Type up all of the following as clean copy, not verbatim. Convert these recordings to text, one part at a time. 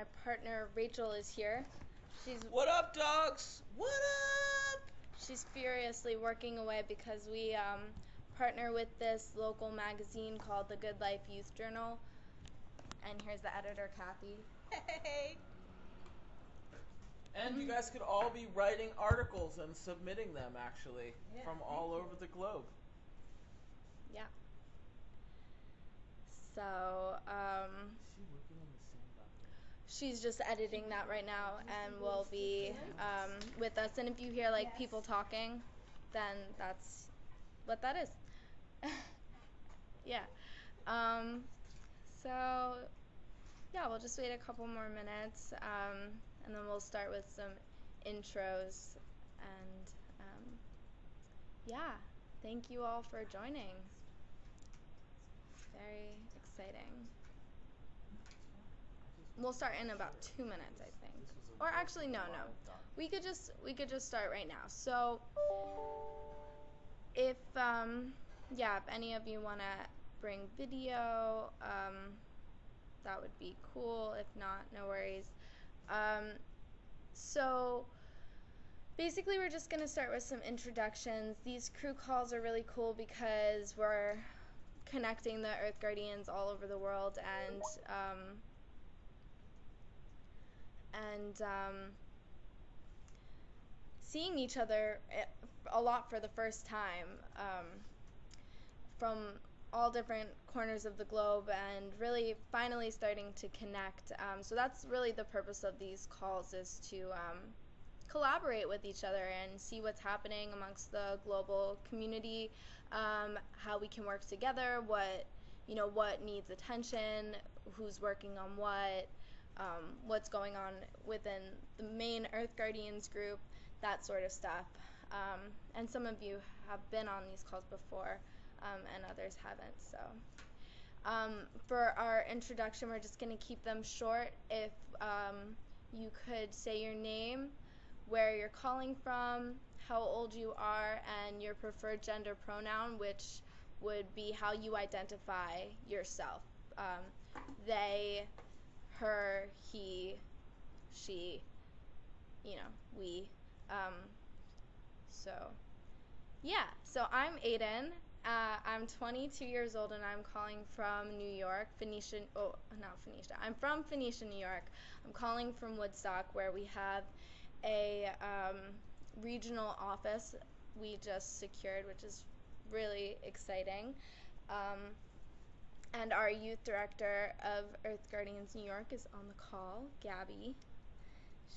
My partner Rachel is here. What up, dogs? What up? She's furiously working away because we partner with this local magazine called the Good Life Youth Journal. And here's the editor, Kathy. Hey. And you guys could all be writing articles and submitting them, actually, from all over the globe. Yeah. So, Is she working on the same document? she's just editing that right now and will be with us. And if you hear like people talking, then that's what that is. Yeah. So, yeah, we'll just wait a couple more minutes, and then we'll start with some intros. And yeah, thank you all for joining. Very exciting. We'll start in about 2 minutes, I think. Or actually, no. We could just start right now. So, if any of you wanna bring video, that would be cool. If not, no worries. So basically we're just gonna start with some introductions. These crew calls are really cool because we're connecting the Earth Guardians all over the world and seeing each other a lot for the first time from all different corners of the globe and really finally starting to connect. So that's really the purpose of these calls, is to collaborate with each other and see what's happening amongst the global community, how we can work together, what needs attention, who's working on what's going on within the main Earth Guardians group, that sort of stuff. And some of you have been on these calls before, and others haven't. So for our introduction, we're just going to keep them short. If you could say your name, where you're calling from, how old you are, and your preferred gender pronoun, which would be how you identify yourself. They, her, he, she, we. So I'm Aiden. I'm 22 years old and I'm calling from New York, I'm from Phoenicia, New York. I'm calling from Woodstock, where we have a regional office we just secured, which is really exciting. And our youth director of Earth Guardians New York is on the call, Gabby.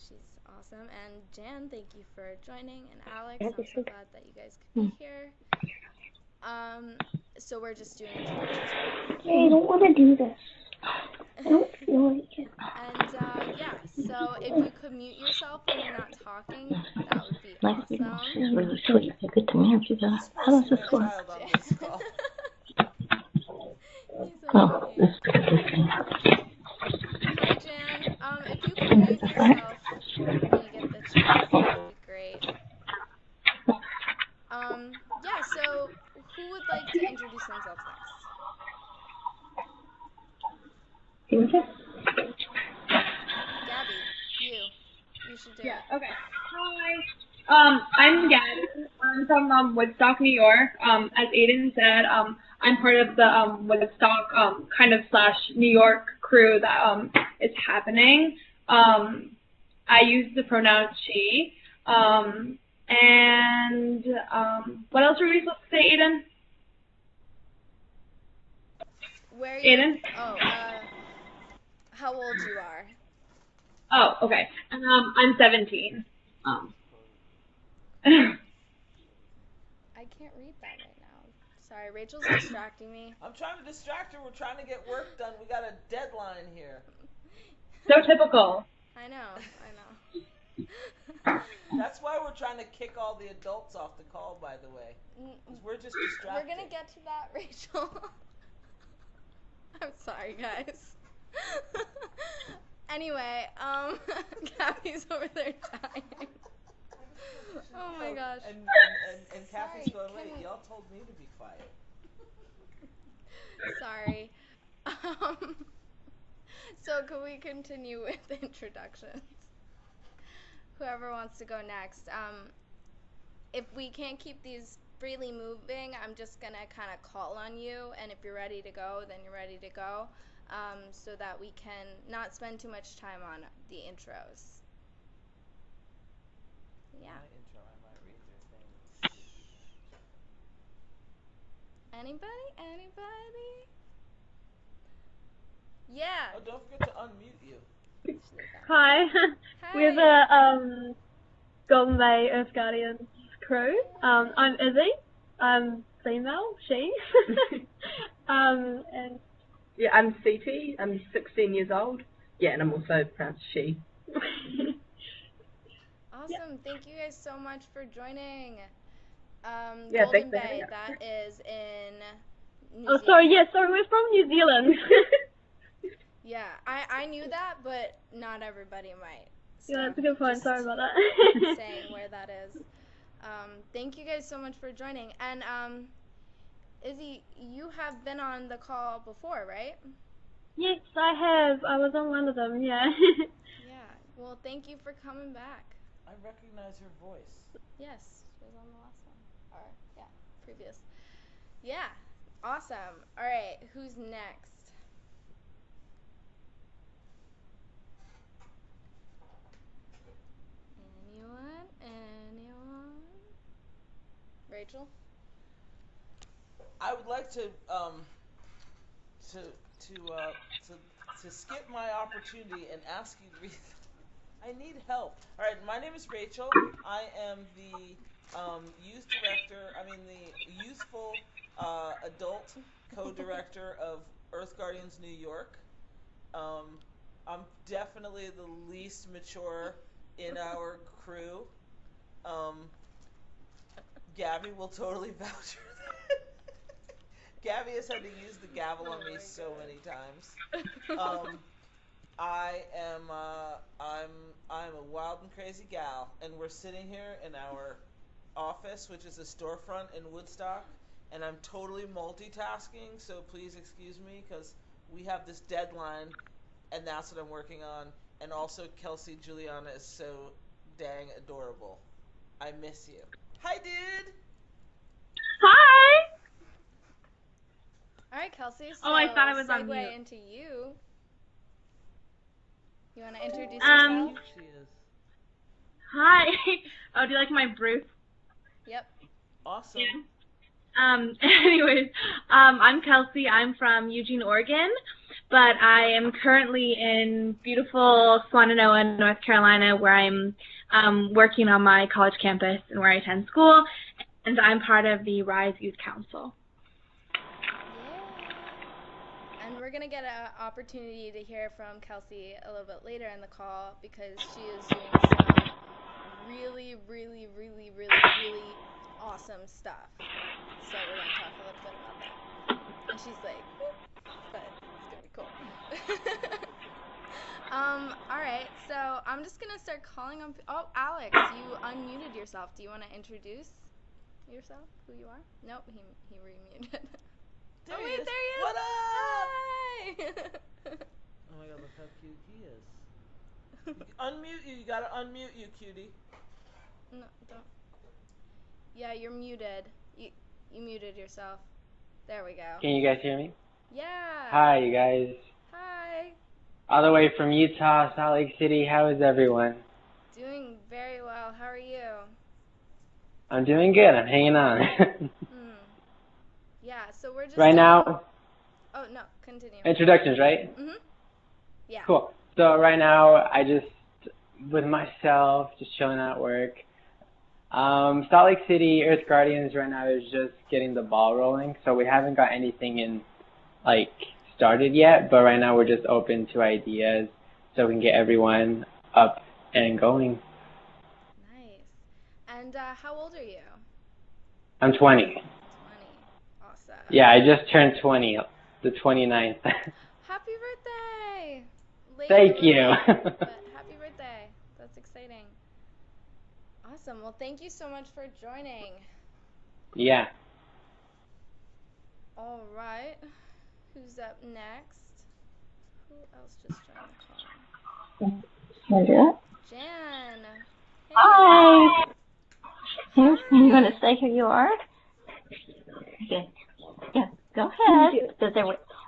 She's awesome. And Jan, thank you for joining. And Alex, I'm so glad that you guys could be here. So we're just doing introductions. Hey, I don't want to do this. I don't feel like it. And so if you could mute yourself when you're not talking, that would be Nice awesome. being really sweet. I get to meet you guys. How does this work? Oh, this is interesting. Hi, Jan. If you could mute yourself when you get the chance, that would be great. So who would like to introduce themselves next? Gabby, you should do it. Yeah, okay. Hi. I'm Gabby. I'm from Woodstock, New York. As Aiden said, I'm part of the Woodstock / New York crew that is happening. I use the pronoun she. And what else were we supposed to say, Aiden? Where you? Aiden? Oh, how old you are? Oh, okay. I'm 17. I can't read that right now. Sorry, Rachel's distracting me. I'm trying to distract her. We're trying to get work done. We got a deadline here. So typical. I know. That's why we're trying to kick all the adults off the call, by the way. 'Cause we're just distracted. We're going to get to that, Rachel. I'm sorry, guys. Anyway, Gabby's over there dying. Oh my gosh. And Kathy's going, wait, y'all told me to be quiet. Sorry. So can we continue with introductions? Whoever wants to go next. If we can't keep these freely moving, I'm just going to kind of call on you, and if you're ready to go, then you're ready to go, so that we can not spend too much time on the intros. Yeah. My intro, I might read your thing. Anybody? Anybody? Yeah. Oh, don't forget to unmute you. Hi. Hi. We're the Golden Bay Earth Guardians crew. I'm Izzy. I'm female, she. And Yeah, I'm CT. I'm 16 years old. Yeah, and I'm also pronounced she. Awesome. Thank you guys so much for joining. Yeah, Golden thanks for having Bay, us. that is in New oh, Zealand. sorry. Yeah, sorry. We're from New Zealand. Yeah, I knew that, but not everybody might. So Yeah, that's a good point. just Sorry about that. saying where that is. Thank you guys so much for joining. And Izzy, you have been on the call before, right? Yes, I have. I was on one of them. Yeah. Yeah. Well, thank you for coming back. I recognize your voice. Yes, she was on the last one. Or yeah, previous. Yeah. Awesome. All right, who's next? Anyone? Anyone? Rachel? I would like to skip my opportunity and ask you to read. I need help. All right, my name is Rachel. I am the the youthful adult co-director of Earth Guardians New York. I'm definitely the least mature in our crew. Gabby will totally vouch for that. Gabby has had to use the gavel on me so many times. I'm a wild and crazy gal, and we're sitting here in our office, which is a storefront in Woodstock, and I'm totally multitasking, so please excuse me, because we have this deadline, and that's what I'm working on, and also Kelsey Julianna is so dang adorable. I miss you. Hi, dude! Hi. All right, Kelsey. So Oh, I thought I was on segue mute. into you. You want to introduce How yourself? cute she is. Hi. Oh, do you like my Bruce? Yep. Awesome. Anyways, I'm Kelsey. I'm from Eugene, Oregon, but I am currently in beautiful Swannanoa, North Carolina, where I'm working on my college campus and where I attend school, and I'm part of the RYSE Youth Council. Yeah. And we're going to get an opportunity to hear from Kelsey a little bit later in the call because she is doing some really, really, really, really, really awesome stuff. So we're going to talk a little bit about that. And she's like, whoop, but it's going to be cool. All right, so I'm just going to start calling on. Oh, Alex, you unmuted yourself. Do you want to introduce yourself, who you are? Nope, he remuted. There oh, he wait, is. there he is. What up? Hi. Oh my god, look how cute he is. Unmute you. You gotta unmute you, cutie. No, don't. Yeah, you're muted. You muted yourself. There we go. Can you guys hear me? Yeah. Hi, you guys. Hi. All the way from Utah, Salt Lake City. How is everyone? Doing very well. How are you? I'm doing good. I'm hanging on. Yeah, so we're just Right now, Oh, no, continue. introductions, right? Mhm. Yeah. Cool. So right now, I just, with myself, just chilling at work. Salt Lake City Earth Guardians right now is just getting the ball rolling, so we haven't got anything started yet, but right now we're just open to ideas so we can get everyone up and going. Nice. And how old are you? I'm 20. 20. Awesome. Yeah, I just turned 20, the 29th. Happy birthday! Late Thank you. but happy birthday. That's exciting. Awesome. Well, thank you so much for joining. Yeah. All right. Who's up next? Who Who else just joined the call? Wanna do it? Jan. Hey. Hi. Hi. You want to say who you are? Okay. Yeah, go ahead.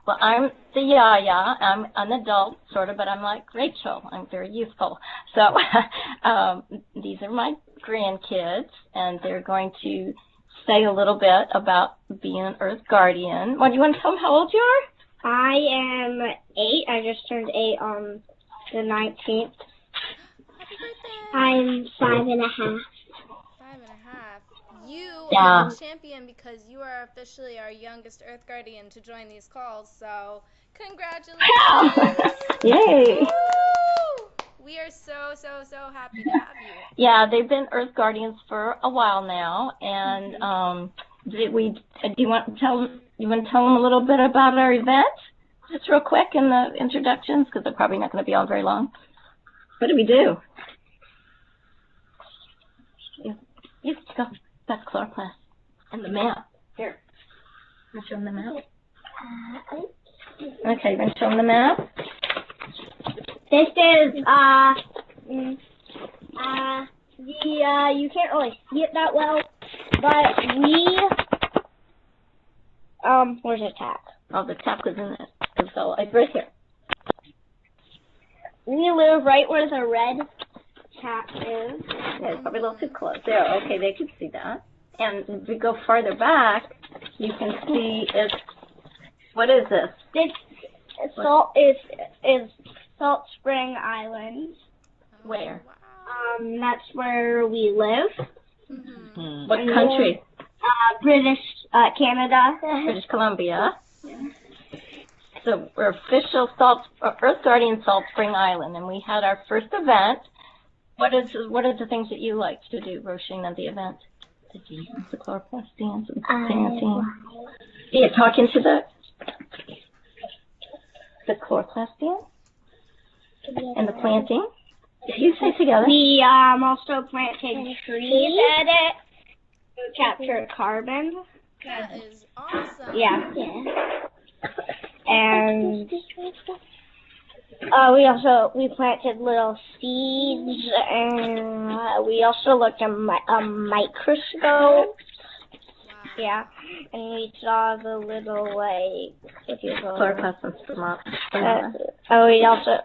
Well, I'm the Yaya. I'm an adult, sort of, but I'm like Rachel. I'm very youthful. So these are my grandkids, and they're going to say a little bit about being an Earth Guardian. What, do you want to tell them how old you are? I am 8. I just turned 8 on the 19th. Happy birthday. I'm 5 and a half. 5 and a half. You Yeah. are the champion because you are officially our youngest Earth Guardian to join these calls. So, congratulations. Yay. Woo! We are so, so, so happy to have you. Yeah, they've been Earth Guardians for a while now, and do you want to tell them a little bit about our event, just real quick in the introductions, because they're probably not going to be on very long. What do we do? You go. That's chloroplast and the map. Here, I'm showing the map. Okay, you want to show them the map? This is, you can't really see it that well, but where's the tap? Oh, the tap was in it. So it's right here. We live right where the red tap is. Yeah, it's probably a little too close. There, okay, they can see that. And if we go farther back, you can see it's, what is this? This is Salt Spring Island. Where? Wow. That's where we live. Mm-hmm. What country? British, Canada. British Columbia. So we're official Earth Guardian Salt Spring Island, and we had our first event. What are the things that you like to do, Roisin, at the event? The chloroplast dance, the dancing. Yeah, talking to the chloroplast dance and the planting. If you say together. We also planted trees at it to capture carbon. That is awesome. Yeah. And we planted little seeds, and we also looked at a microscope. Wow. Yeah, and we saw the little Chloroplast and stomata.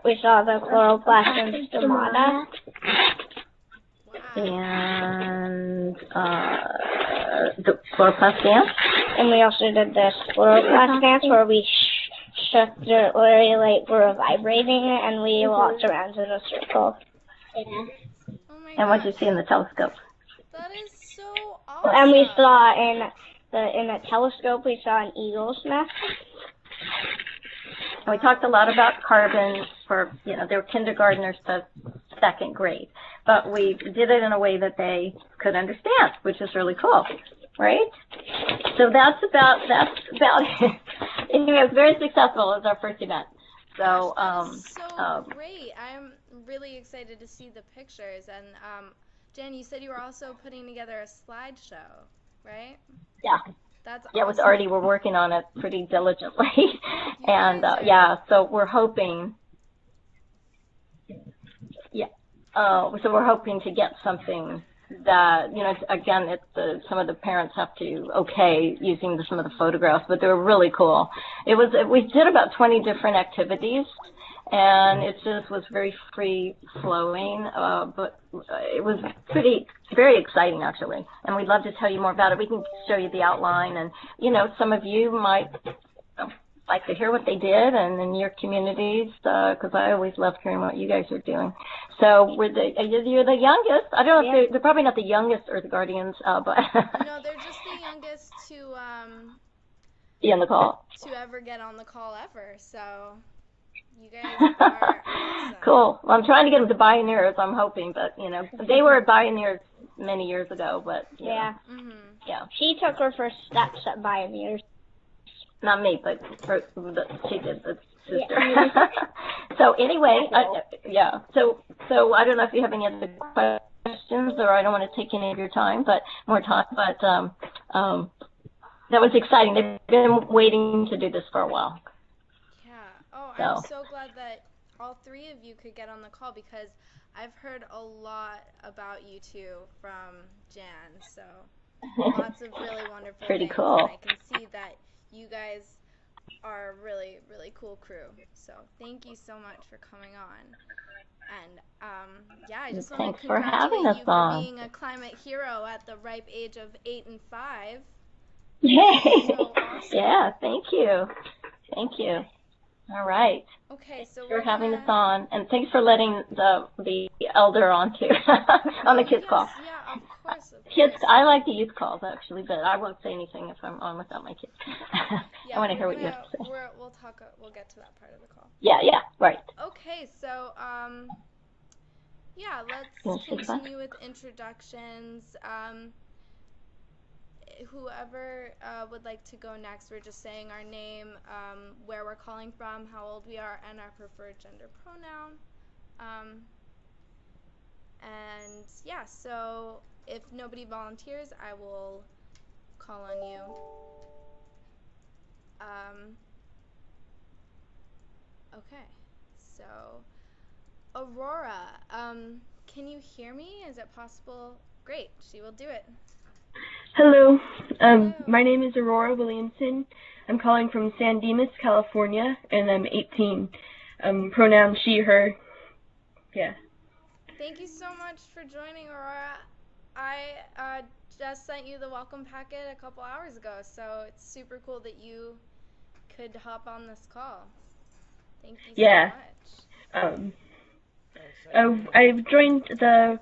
we saw the chloroplast and stomata. And the chloroplast dance. And we also did this chloroplast dance where we shook the we were vibrating it, and we walked around in a circle. Oh my And what did you gosh. see in the telescope? That is so awesome. And we saw in the telescope, we saw an eagle's nest. And we talked a lot about carbon for, they were kindergartners to second grade. But we did it in a way that they could understand, which is really cool, right? So that's about it. Anyway, it was very successful. It was our first event. So, That is so great. I'm really excited to see the pictures. And Jen, you said you were also putting together a slideshow, right? yeah. That's Yeah, with awesome. Artie, we're working on it pretty diligently. And, guys are- so we're hoping, so we're hoping to get something that, again, some of the parents have to okay using some of the photographs, but they were really cool. We did about 20 different activities, and it just was very free flowing, but it was very exciting actually, and we'd love to tell you more about it. We can show you the outline, and some of you might like to hear what they did and in your communities, because I always love hearing what you guys are doing. So you're the youngest. I don't know if they're probably not the youngest Earth Guardians, but No, they're just the youngest to be on the call. to ever get on the call ever. So you guys are awesome. Cool. Well, I'm trying to get them to Bioneers, I'm hoping, but they were at Bioneers many years ago, but Yeah. Mhm. yeah. She took her first steps at Bioneers. Not me, but she did, the sister. So anyway, so I don't know if you have any other questions, or I don't want to take any of your time, but that was exciting. They've been waiting to do this for a while. Yeah. Oh, I'm So so glad that all three of you could get on the call because I've heard a lot about you two from Jan. So lots of really wonderful pretty things, cool. and I can see that you guys are a really, really cool crew. So thank you so much for coming on. And yeah, I just want Thanks to for having congratulate us you for on. being a climate hero at the ripe age of 8 and 5. Yay! So awesome. Yeah, thank you. Thank you. All right. Okay, so Thanks we're for having us gonna. on, and thanks for letting the elder on too on the kids Yes, call. yeah, of course, of Kids, course. I like the youth calls actually, but I won't say anything if I'm on without my kids. Yeah, I want to we're hear what you gonna. have to say. We'll talk. We'll get to that part of the call. Yeah, right. Okay, so yeah, You let's want to say goodbye? continue with introductions. Whoever would like to go next, we're just saying our name, where we're calling from, how old we are, and our preferred gender pronoun. And yeah, so if nobody volunteers, I will call on you. Okay, so Aurora, can you hear me? Is it possible? Great, she will do it. Hello. Hello. My name is Aurora Williamson. I'm calling from San Dimas, California, and I'm 18. Pronoun she, her. Yeah. Thank you so much for joining, Aurora. I just sent you the welcome packet a couple hours ago, so it's super cool that you could hop on this call. Thank you Yeah. so much. I've joined the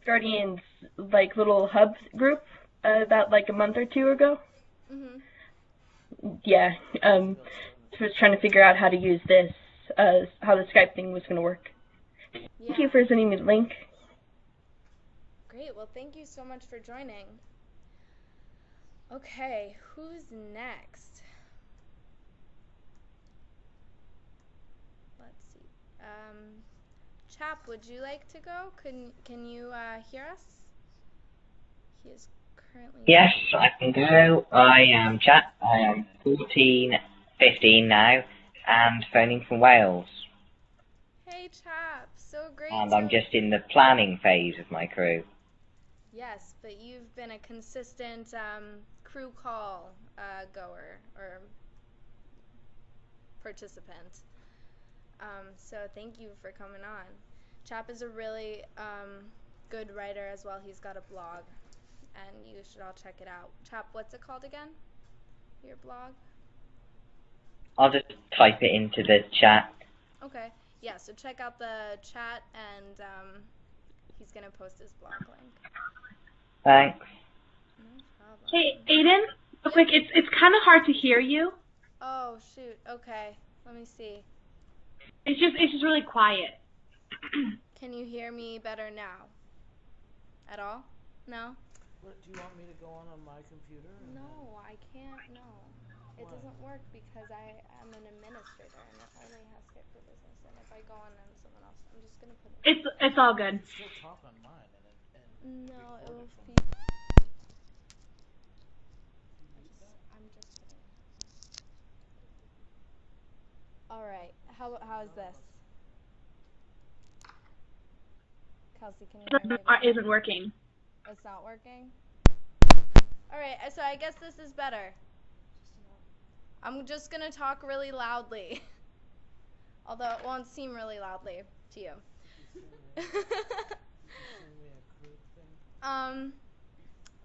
Guardians little hub group about a month or two ago. Mhm. Yeah. Was trying to figure out how to use this, how the Skype thing was going to work. Yeah. Thank you for sending me the link. Great. Well, thank you so much for joining. Okay, who's next? Let's see. Chap, would you like to go? Can you hear us? He is currently. Yes, I can go. I am Chat. I am 15 now, and phoning from Wales. Hey, Chap. So great. And I'm just in the planning phase of my crew. Yes, but you've been a consistent crew call goer or participant. So thank you for coming on. Chap is a really good writer as well. He's got a blog, and you should all check it out. Chap, what's it called again? Your blog? I'll just type it into the chat. Okay. Yeah, so check out the chat, and he's going to post his blog link. Thanks. No problem. Hey, Aiden, real quick, it's kind of hard to hear you. Oh, shoot. Okay. Let me see. It's just really quiet. Can you hear me better now? At all? No? What, do you want me to go on my computer? No, I can't. No. It Why? doesn't work because I am an administrator and it only has Skype for Business. And if I go on then someone else, I'm just going to put it. It's all good. You still talk on mine and No, it will from be. I'm just kidding. All right. How is this? Kelsey, can you hear me? It isn't working. It's not working? All right. So I guess this is better. I'm just going to talk really loudly. Although it won't seem really loudly to you.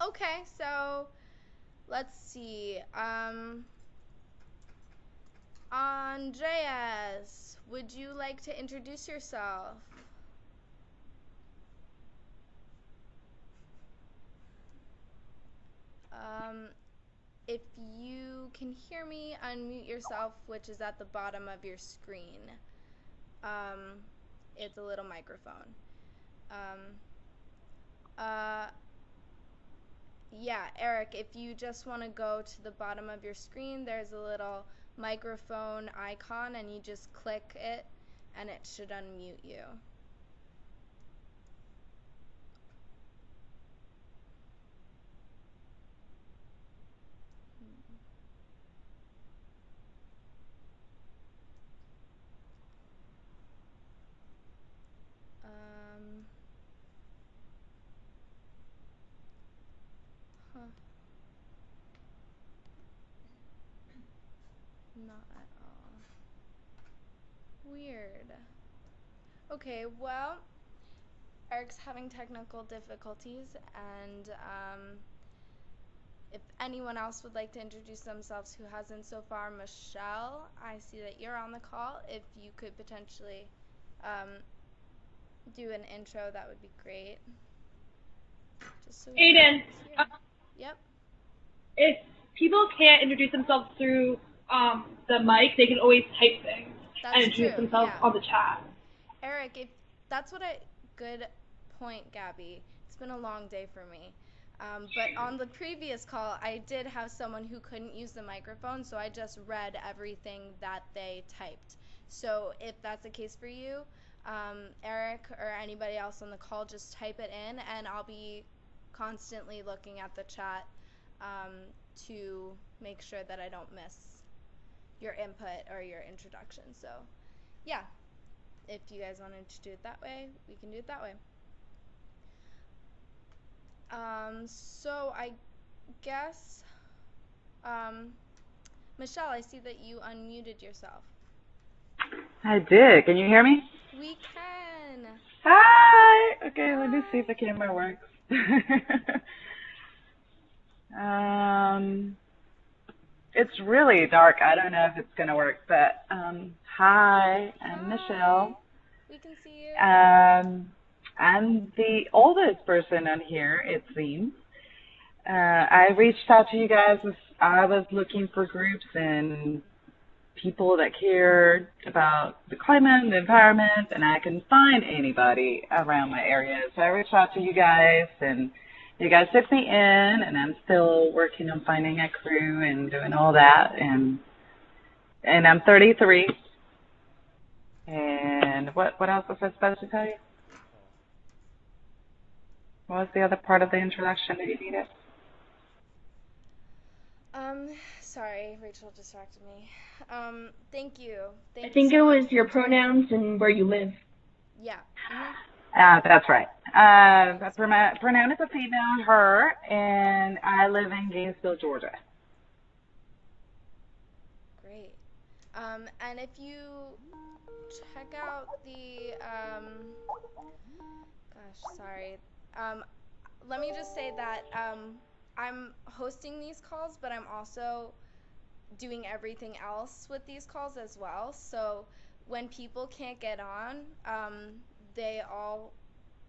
Okay, so let's see. Andreas, would you like to introduce yourself? If you can hear me, unmute yourself, which is at the bottom of your screen. It's a little microphone. Yeah, Eric, if you just want to go to the bottom of your screen, there's a little microphone icon, and you just click it, and it should unmute you. at all. Weird. Okay, well, Eric's having technical difficulties, and if anyone else would like to introduce themselves who hasn't so far, Michelle, I see that you're on the call. If you could potentially do an intro, that would be great. Just so we know Aiden, who's here. Yep. if people can't introduce themselves through the mic, they can always type things and introduce themselves on the chat. Eric, if that's what good point, Gabby. It's been a long day for me. But on the previous call, I did have someone who couldn't use the microphone, so I just read everything that they typed. So if that's the case for you, Eric or anybody else on the call, just type it in, and I'll be constantly looking at the chat to make sure that I don't miss your input or your introduction. So yeah, if you guys wanted to do it that way, we can do it that way. So I guess, Michelle, I see that you unmuted yourself. I did. Can you hear me? We can. Hi. Okay, let me see if the camera works. It's really dark. I don't know if it's gonna work, but hi, I'm Michelle. We can see you. I'm the oldest person on here, it seems. I reached out to you guys as I was looking for groups and people that cared about the climate and the environment, and I couldn't find anybody around my area. So I reached out to you guys, and you guys took me in, and I'm still working on finding a crew and doing all that. And I'm 33. And what else was I supposed to tell you? What was the other part of the introduction that you needed? Sorry, Rachel distracted me. Thank you. I think it was your pronouns and where you live. Yeah. That's right. The pronoun is a female, her, and I live in Gainesville, Georgia. Great. And if you check out the, gosh, sorry. Let me just say that I'm hosting these calls, but I'm also doing everything else with these calls as well. So when people can't get on, they all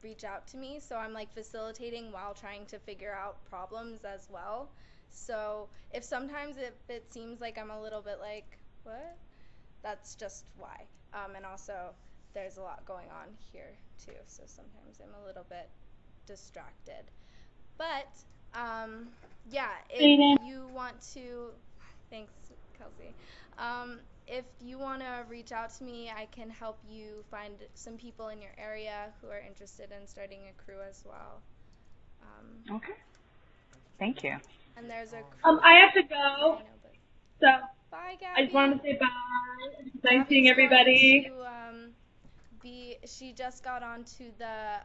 reach out to me. So I'm like facilitating while trying to figure out problems as well. So if sometimes it seems like I'm a little bit like, what? That's just why. And also there's a lot going on here too. So sometimes I'm a little bit distracted. But yeah, if you want to, thanks, Kelsey. If you want to reach out to me, I can help you find some people in your area who are interested in starting a crew as well. Okay. Thank you. And there's a crew. I have to go. So bye, Gabby. I just wanted to say bye. Nice seeing everybody. She just got onto the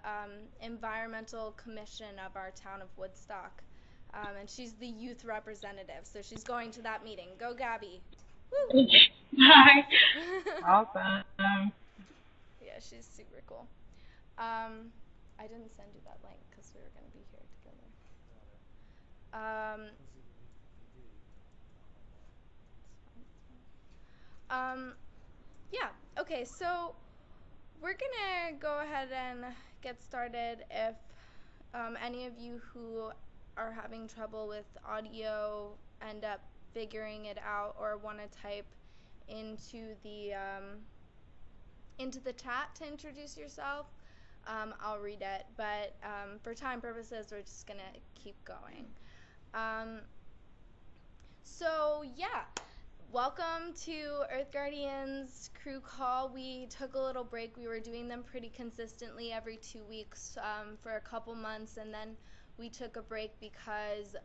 environmental commission of our town of Woodstock, and she's the youth representative, so she's going to that meeting. Go, Gabby. Woo. Bye. Awesome. Yeah, she's super cool. I didn't send you that link because we were going to be here together. Yeah, okay, so we're gonna go ahead and get started. If any of you who are having trouble with audio end up figuring it out or want to type into the chat to introduce yourself, I'll read it. But for time purposes, we're just gonna keep going. So yeah. Welcome to Earth Guardians crew call. We took a little break. We were doing them pretty consistently every 2 weeks for a couple months, and then we took a break because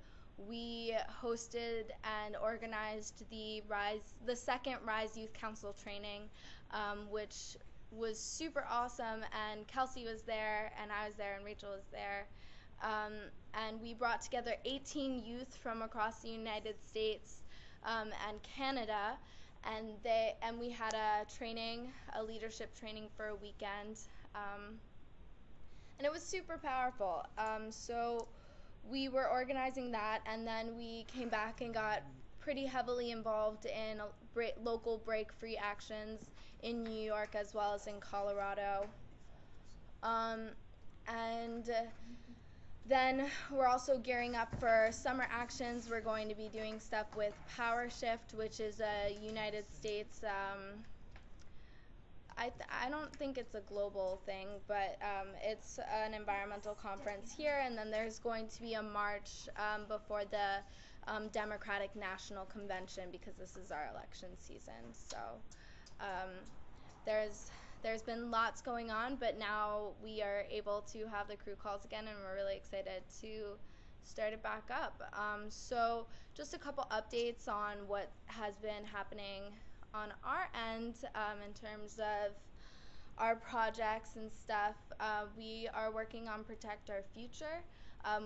we hosted and organized the second RYSE Youth Council training, which was super awesome, and Kelsey was there, and I was there, and Rachel was there. And we brought together 18 youth from across the United States and Canada, and we had a leadership training for a weekend, and it was super powerful. So we were organizing that, and then we came back and got pretty heavily involved in local break-free actions in New York as well as in Colorado. And then we're also gearing up for summer actions. We're going to be doing stuff with Power Shift, which is a United States, I don't think it's a global thing, but it's an environmental conference here, and then there's going to be a march before the Democratic National Convention, because this is our election season. So there's been lots going on, but now we are able to have the crew calls again, and we're really excited to start it back up. So just a couple updates on what has been happening on our end in terms of our projects and stuff. We are working on Protect Our Future.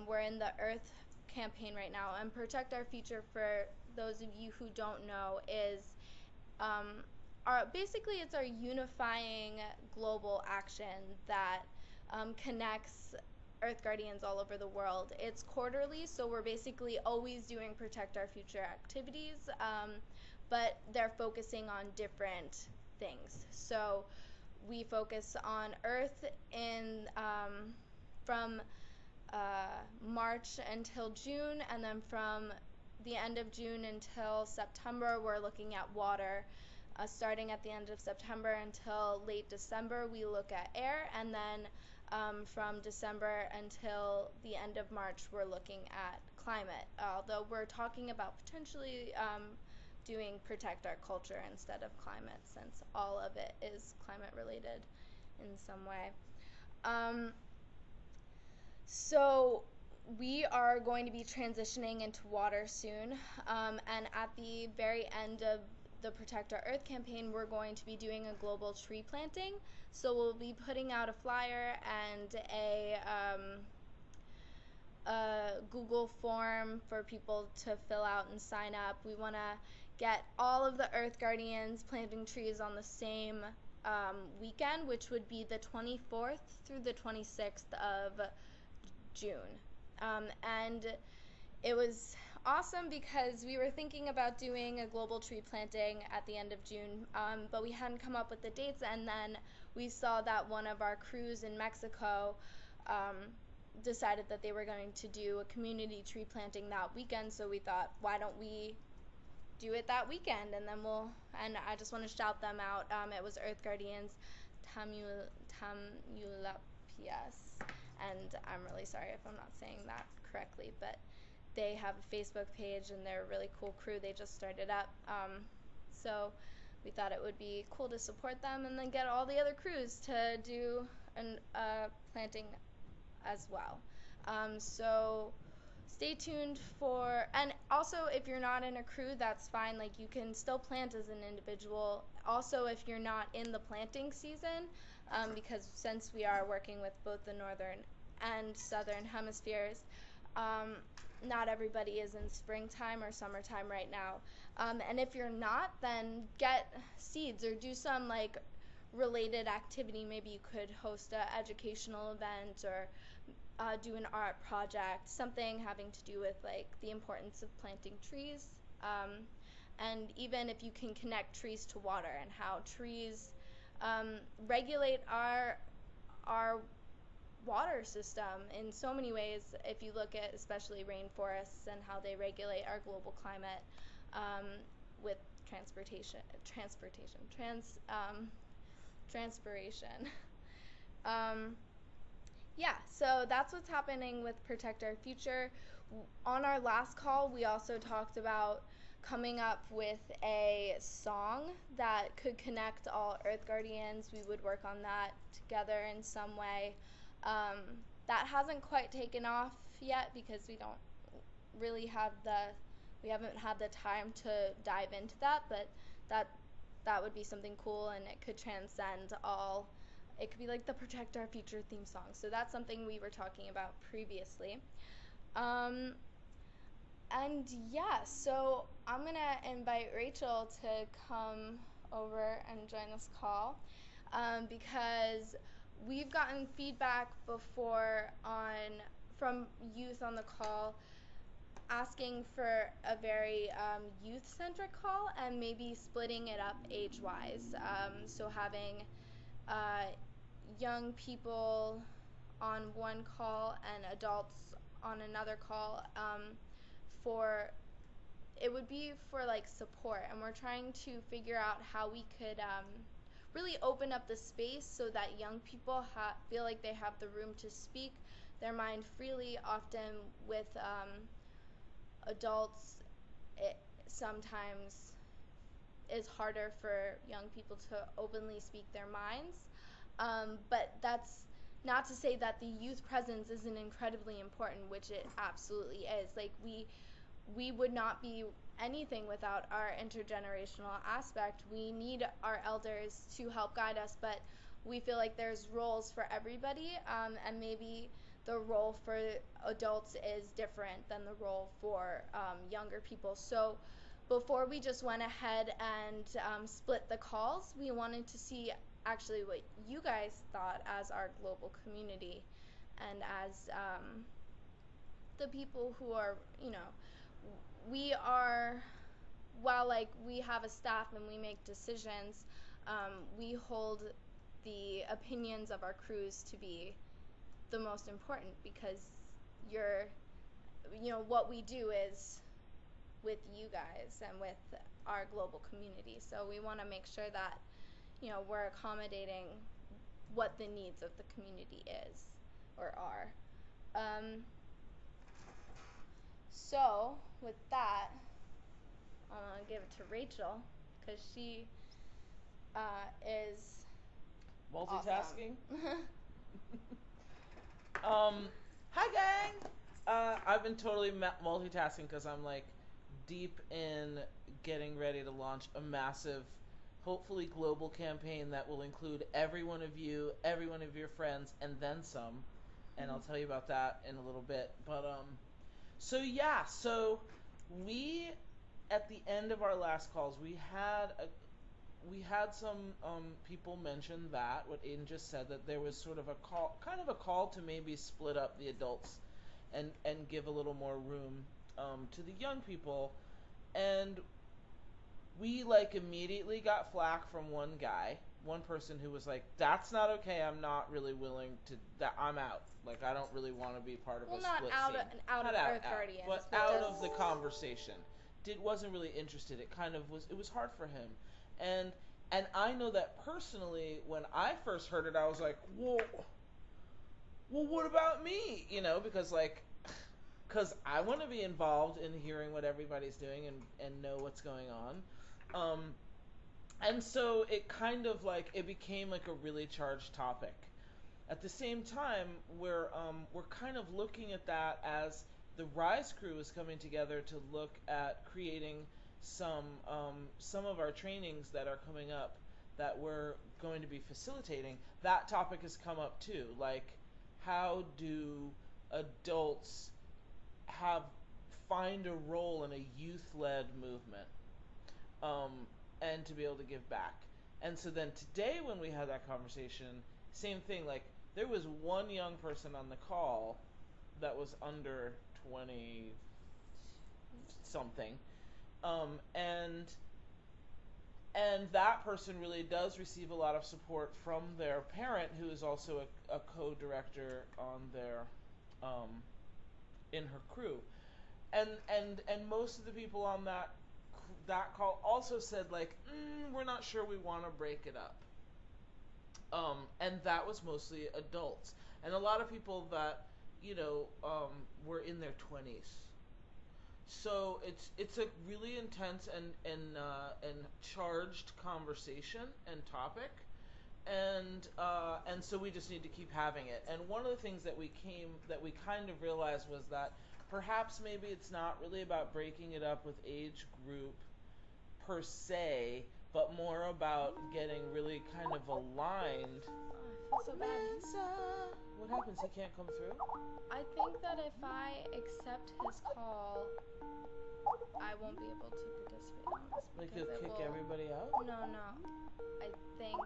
We're in the Earth campaign right now, and Protect Our Future, for those of you who don't know, is basically it's our unifying global action that connects Earth Guardians all over the world. It's quarterly, so we're basically always doing Protect Our Future activities, but they're focusing on different things. So we focus on Earth from March until June, and then from the end of June until September, we're looking at water. Starting at the end of September until late December, we look at air, and then from December until the end of March, we're looking at climate, although we're talking about potentially doing Protect Our Culture instead of climate, since all of it is climate related in some way. So we are going to be transitioning into water soon, and at the very end of the Protect Our Earth campaign, we're going to be doing a global tree planting. So we'll be putting out a flyer and a Google form for people to fill out and sign up. We want to get all of the Earth Guardians planting trees on the same weekend, which would be the 24th through the 26th of June. And it was awesome because we were thinking about doing a global tree planting at the end of June, but we hadn't come up with the dates, and then we saw that one of our crews in Mexico decided that they were going to do a community tree planting that weekend, so we thought, why don't we do it that weekend? And then and I just want to shout them out. It was Earth Guardians Tamulapias, and I'm really sorry if I'm not saying that correctly, but they have a Facebook page, and they're a really cool crew. They just started up, so we thought it would be cool to support them and then get all the other crews to do a planting as well. So stay tuned for, and also if you're not in a crew, that's fine. Like, you can still plant as an individual. Also, if you're not in the planting season, because since we are working with both the northern and southern hemispheres, not everybody is in springtime or summertime right now. And if you're not, then get seeds or do some like related activity. Maybe you could host an educational event or do an art project, something having to do with like the importance of planting trees. And even if you can connect trees to water and how trees regulate our water system in so many ways. If you look at especially rainforests and how they regulate our global climate, with transpiration. Yeah, so that's what's happening with Protect Our Future. On our last call, we also talked about coming up with a song that could connect all Earth Guardians. We would work on that together in some way. That hasn't quite taken off yet because we don't really have we haven't had the time to dive into that, but that would be something cool, and it could transcend all. It could be like the Protect Our Future theme song. So that's something we were talking about previously. And yeah, so I'm going to invite Rachel to come over and join this call because we've gotten feedback before from youth on the call asking for a very youth-centric call and maybe splitting it up age-wise. So having young people on one call and adults on another call it would be for like support, and we're trying to figure out how we could really open up the space so that young people feel like they have the room to speak their mind freely. Often with adults, it sometimes is harder for young people to openly speak their minds. But that's not to say that the youth presence isn't incredibly important, which it absolutely is. Like we would not be anything without our intergenerational aspect. We need our elders to help guide us, but we feel like there's roles for everybody, and maybe the role for adults is different than the role for younger people. So before we just went ahead and split the calls, we wanted to see actually what you guys thought as our global community and as the people who are, we are, while like we have a staff and we make decisions, we hold the opinions of our crews to be the most important, because what we do is with you guys and with our global community. So we want to make sure that, we're accommodating what the needs of the community is or are. So with that, I'm going to give it to Rachel because she is multitasking. Awesome. Hi gang. I've been totally multitasking because I'm like deep in getting ready to launch a massive, hopefully global campaign that will include every one of you, every one of your friends, and then some. And I'll tell you about that in a little bit. But so we, at the end of our last calls, we had some people mention that what Aiden just said, that there was sort of a call to maybe split up the adults and give a little more room to the young people. And we like immediately got flack from one person who was like, "That's not okay. I'm not really willing to. I'm out. Like I don't really want to be part of a split scene. Out of Earth Guardians, but out of the conversation. Wasn't really interested. It kind of was. It was hard for him, and I know that personally. When I first heard it, I was like, "Well, what about me?" Because I want to be involved in hearing what everybody's doing and know what's going on. And so it kind of it became like a really charged topic. At the same time, we're kind of looking at that as the RYSE crew is coming together to look at creating some of our trainings that are coming up that we're going to be facilitating. That topic has come up too. Like, how do adults find a role in a youth-led movement, and to be able to give back. And so then today when we had that conversation, same thing, like there was one young person on the call that was under 20 something, and that person really does receive a lot of support from their parent, who is also a co-director on their in her crew. And most of the people on that call also said we're not sure we want to break it up. And that was mostly adults, and a lot of people that were in their 20s. So it's a really intense and charged conversation and topic, and so we just need to keep having it. And one of the things that we kind of realized was that perhaps maybe it's not really about breaking it up with age group per se, but more about getting really kind of aligned feel so bad. What happens? He can't come through? I think that if I accept his call, I won't be able to participate on this Like because you'll it kick will. everybody out? No. I think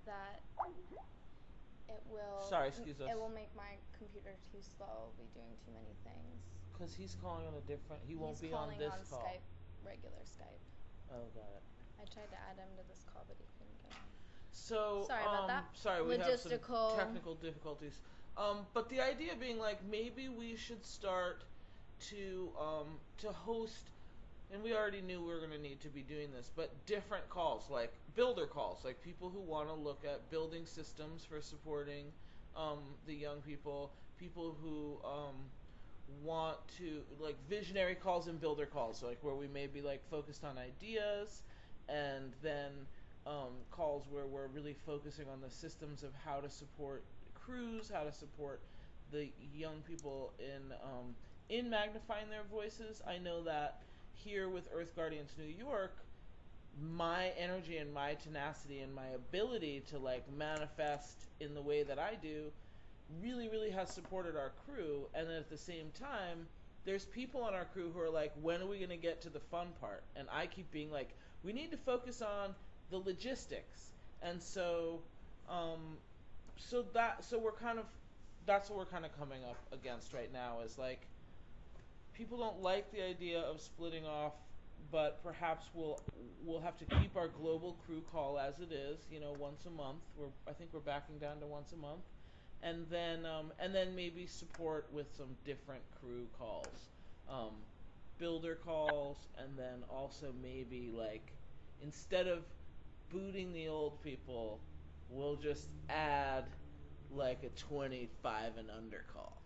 that it will. Sorry, excuse us. It will make my computer too slow. Be doing too many things. Because he's calling on a different. He won't be on this call. Skype, regular Skype. Oh, got it. I tried to add him to this call, but he couldn't get on. So, sorry about that. Sorry, we have some technical difficulties. But the idea being like maybe we should start to host, and we already knew we were going to need to be doing this, but different calls, like builder calls, like people who want to look at building systems for supporting the young people who want to, like visionary calls and builder calls, like where we may be like focused on ideas, and then calls where we're really focusing on the systems of how to support crews, how to support the young people in magnifying their voices. I know that here with Earth Guardians New York, my energy and my tenacity and my ability to like manifest in the way that I do really, really has supported our crew. And then at the same time, there's people on our crew who are like, when are we going to get to the fun part? And I keep being like, we need to focus on the logistics. And so that's what we're kind of coming up against right now, is like people don't like the idea of splitting off, but perhaps we'll have to keep our global crew call as it is, once a month. I think we're backing down to once a month, and then maybe support with some different crew calls, builder calls, and then also maybe like instead of booting the old people, we'll just add like a 25 and under call.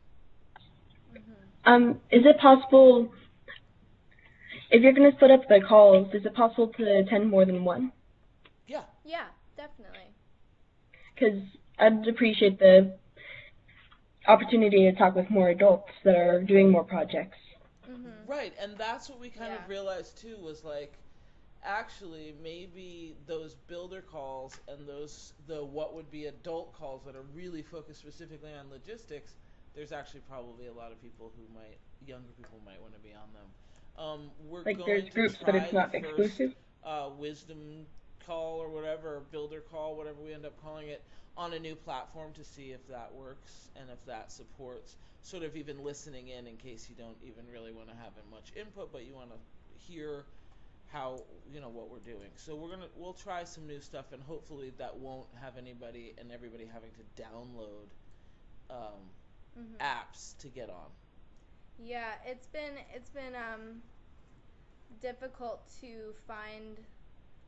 Is it possible, if you're going to split up the calls, is it possible to attend more than one? Yeah, definitely. Because I'd appreciate the opportunity to talk with more adults that are doing more projects. Right, and that's what we kind of realized too, was like, actually, maybe those builder calls and the what would be adult calls that are really focused specifically on logistics, there's actually probably a lot of people younger people might want to be on them. We're like going there's groups, to but try it's not the exclusive? first wisdom call or whatever, or builder call, whatever we end up calling it, on a new platform to see if that works and if that supports sort of even listening in case you don't even really want to have much input, but you want to hear how, what we're doing. So we'll try some new stuff, and hopefully that won't have everybody having to download apps to get on. Yeah, it's been difficult to find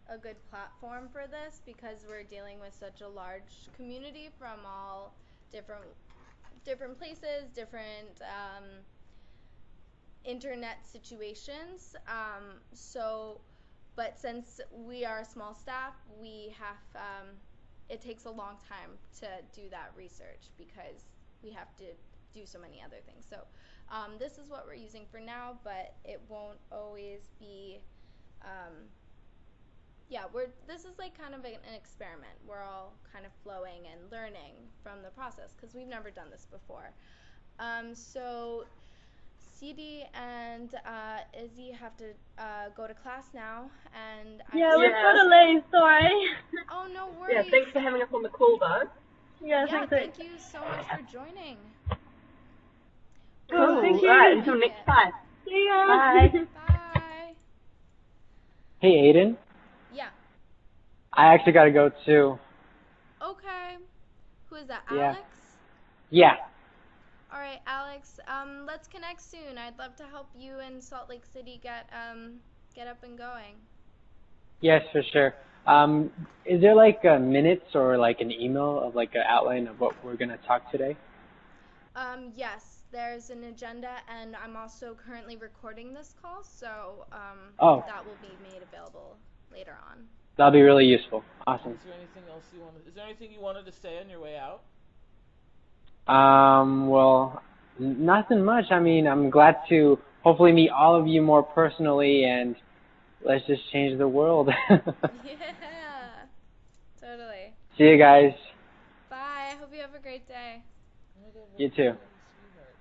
a good platform for this because we're dealing with such a large community from all different places, different internet situations. But since we are a small staff, we have it takes a long time to do that research because we have to do so many other things. So this is what we're using for now, but it won't always be. This is like kind of an experiment. We're all kind of flowing and learning from the process because we've never done this before. So CD and Izzy have to go to class now, and we're sort of late, sorry. Oh, no worries. Yeah, thanks for having us on the call, though. Thank you so much for joining. Cool. Thank you. All right, until next time. See ya. Bye. Bye. Hey, Aiden. Yeah. I actually got to go too. Okay. Who is that, Yeah. Alex? Yeah. All right, Alex. Let's connect soon. I'd love to help you and Salt Lake City get up and going. Yes, for sure. Is there like minutes or like an email of like an outline of what we're gonna talk today? Yes. There's an agenda, and I'm also currently recording this call, so that will be made available later on. That'll be really useful. Awesome. Is there anything else is there anything you wanted to say on your way out? Well, nothing much. I mean, I'm glad to hopefully meet all of you more personally, and let's just change the world. Yeah, totally. See you guys. Bye. I hope great day. Oh my God, what You a too. sweetheart.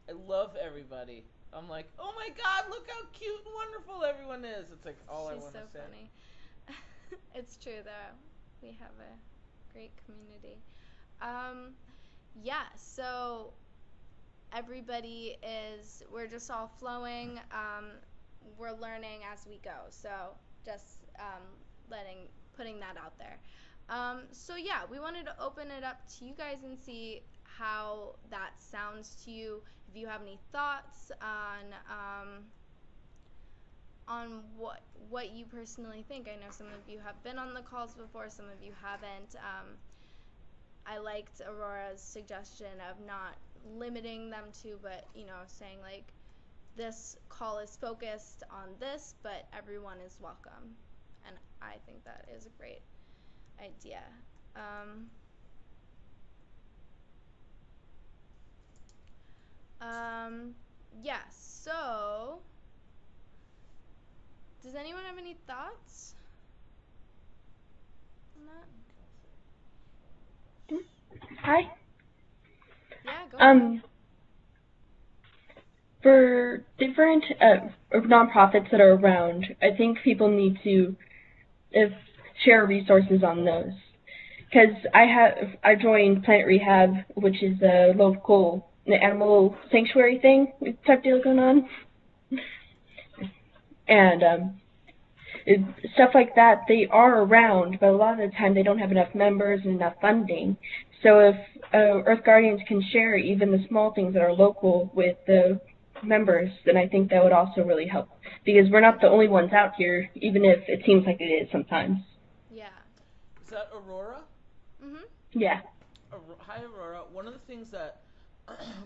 I love everybody. I'm like, oh my God, look how cute and wonderful everyone is. It's like all I She's want to so say. funny. It's true though. We have a great community. Yeah, so we're just all flowing. We're learning as we go. So just putting that out there. So yeah, we wanted to open it up to you guys and see how that sounds to you. If you have any thoughts on what you personally think. I know some of you have been on the calls before, some of you haven't. I liked Aurora's suggestion of not limiting them to, but saying like this call is focused on this, but everyone is welcome, and I think that is a great idea. Yeah, so does anyone have any thoughts on that? Hi. Yeah, go ahead. For different nonprofits that are around, I think people need to share resources on those. Because I joined Planet Rehab, which is a local animal sanctuary thing type deal going on, and stuff like that. They are around, but a lot of the time they don't have enough members and enough funding. So if Earth Guardians can share even the small things that are local with the members, then I think that would also really help. Because we're not the only ones out here, even if it seems like it is sometimes. Yeah. Is that Aurora? Yeah. Hi, Aurora. One of the things that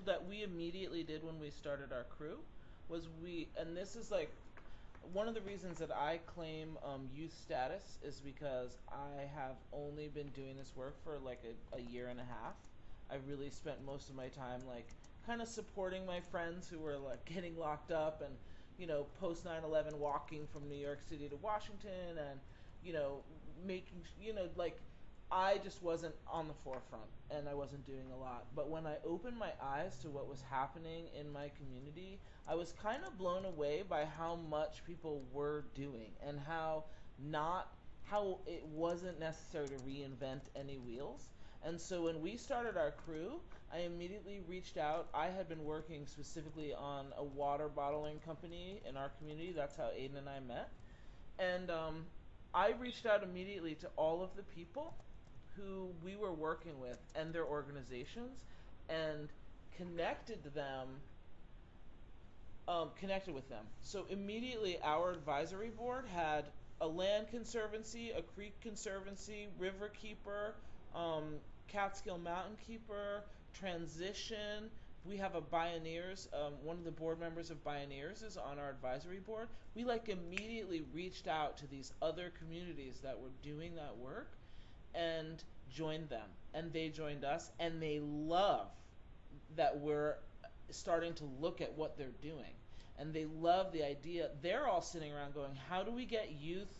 that we immediately did when we started our crew was and this is like one of the reasons that I claim youth status is because I have only been doing this work for like a year and a half. I really spent most of my time like kind of supporting my friends who were like getting locked up and post 9/11 walking from New York City to Washington and making like I just wasn't on the forefront and I wasn't doing a lot. But when I opened my eyes to what was happening in my community, I was kind of blown away by how much people were doing and how it wasn't necessary to reinvent any wheels. And so when we started our crew, I immediately reached out. I had been working specifically on a water bottling company in our community. That's how Aiden and I met. And I reached out immediately to all of the people who we were working with and their organizations and connected with them. So immediately our advisory board had a land conservancy, a creek conservancy, river keeper, Catskill Mountain Keeper, transition. We have a Bioneers, one of the board members of Bioneers is on our advisory board. We like immediately reached out to these other communities that were doing that work and joined them, and they joined us, and they love that we're starting to look at what they're doing, and they love the idea. They're all sitting around going, how do we get youth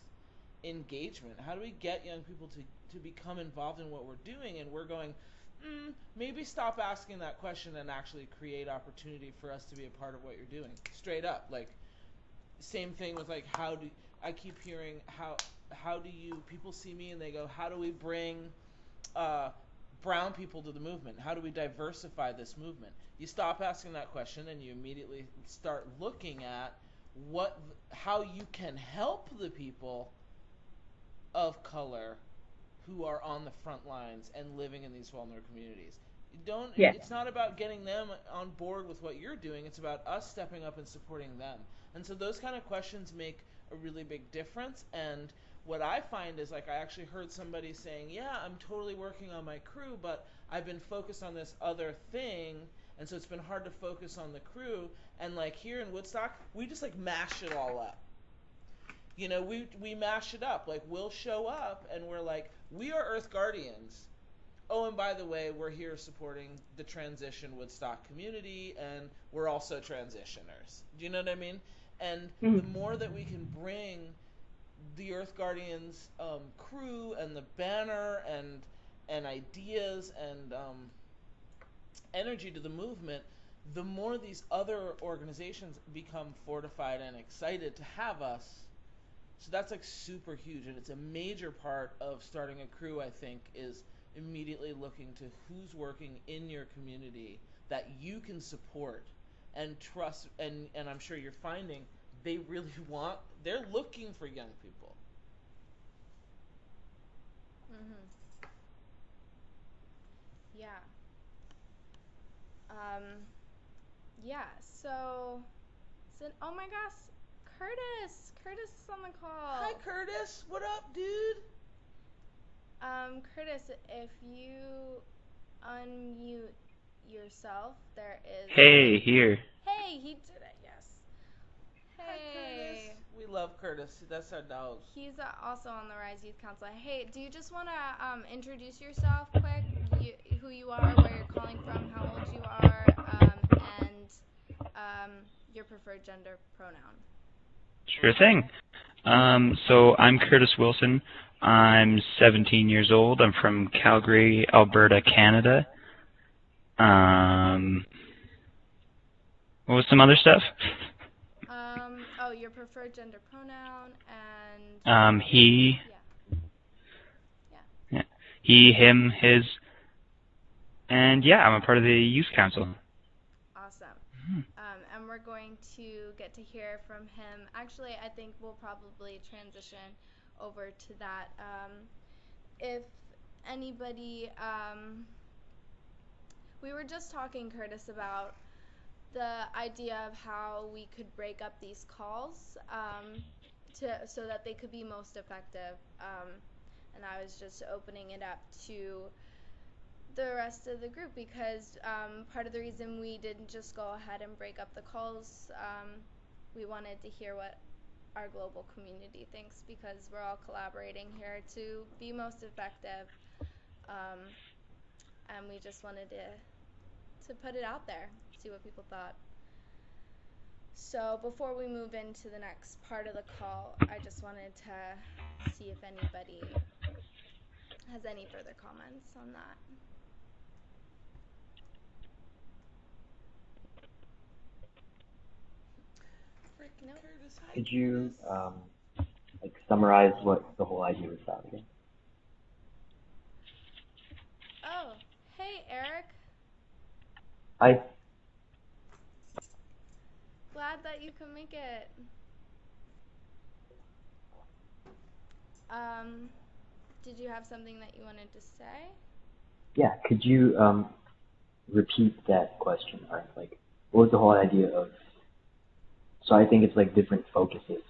engagement? How do we get young people to become involved in what we're doing? And we're going, maybe stop asking that question and actually create opportunity for us to be a part of what you're doing. Straight up, like same thing with like I keep hearing how do you people see me and they go, how do we bring brown people to the movement? How do we diversify this movement? You stop asking that question and you immediately start looking at how you can help the people of color who are on the front lines and living in these vulnerable communities. It's not about getting them on board with what you're doing. It's about us stepping up and supporting them. And so those kind of questions make a really big difference. And what I find is, like, I actually heard somebody saying, yeah, I'm totally working on my crew, but I've been focused on this other thing, and so it's been hard to focus on the crew. And like here in Woodstock, we just like mash it all up. We mash it up. Like, we'll show up and we're like, we are Earth Guardians. Oh, and by the way, we're here supporting the transition Woodstock community, and we're also transitioners. Do you know what I mean? And the more that we can bring the Earth Guardians crew and the banner and ideas and energy to the movement, the more these other organizations become fortified and excited to have us. So that's like super huge, and it's a major part of starting a crew, I think, is immediately looking to who's working in your community that you can support and trust, and I'm sure you're finding they're looking for young people. Yeah. Yeah, so oh my gosh, Curtis is on the call. Hi, Curtis. What up, dude? Curtis, if you unmute yourself, there is... Hey, here. Hey, he did it, yes. Hey. Hi, Curtis. We love Curtis. That's our dog. He's also on the RYSE Youth Council. Hey, do you just want to introduce yourself quick? Who you are, where you're calling from, how old you are, and your preferred gender pronoun. Sure thing. So I'm Curtis Wilson. I'm 17 years old. I'm from Calgary, Alberta, Canada. What was some other stuff? Your preferred gender pronoun and... He. Yeah. He, him, his. And yeah, I'm a part of the youth council. Awesome. And we're going to get to hear from him. Actually, I think we'll probably transition over to that. If anybody, we were just talking, Curtis, about the idea of how we could break up these calls so that they could be most effective. And I was just opening it up to the rest of the group because part of the reason we didn't just go ahead and break up the calls, we wanted to hear what our global community thinks because we're all collaborating here to be most effective, and we just wanted to put it out there, see what people thought. So before we move into the next part of the call, I just wanted to see if anybody has any further comments on that. Nope. Could you summarize what the whole idea was about again? Oh, hey Eric. Hi. Glad that you can make it. Did you have something that you wanted to say? Yeah, could you repeat that question? Or, what was the whole idea of? So I think it's different focuses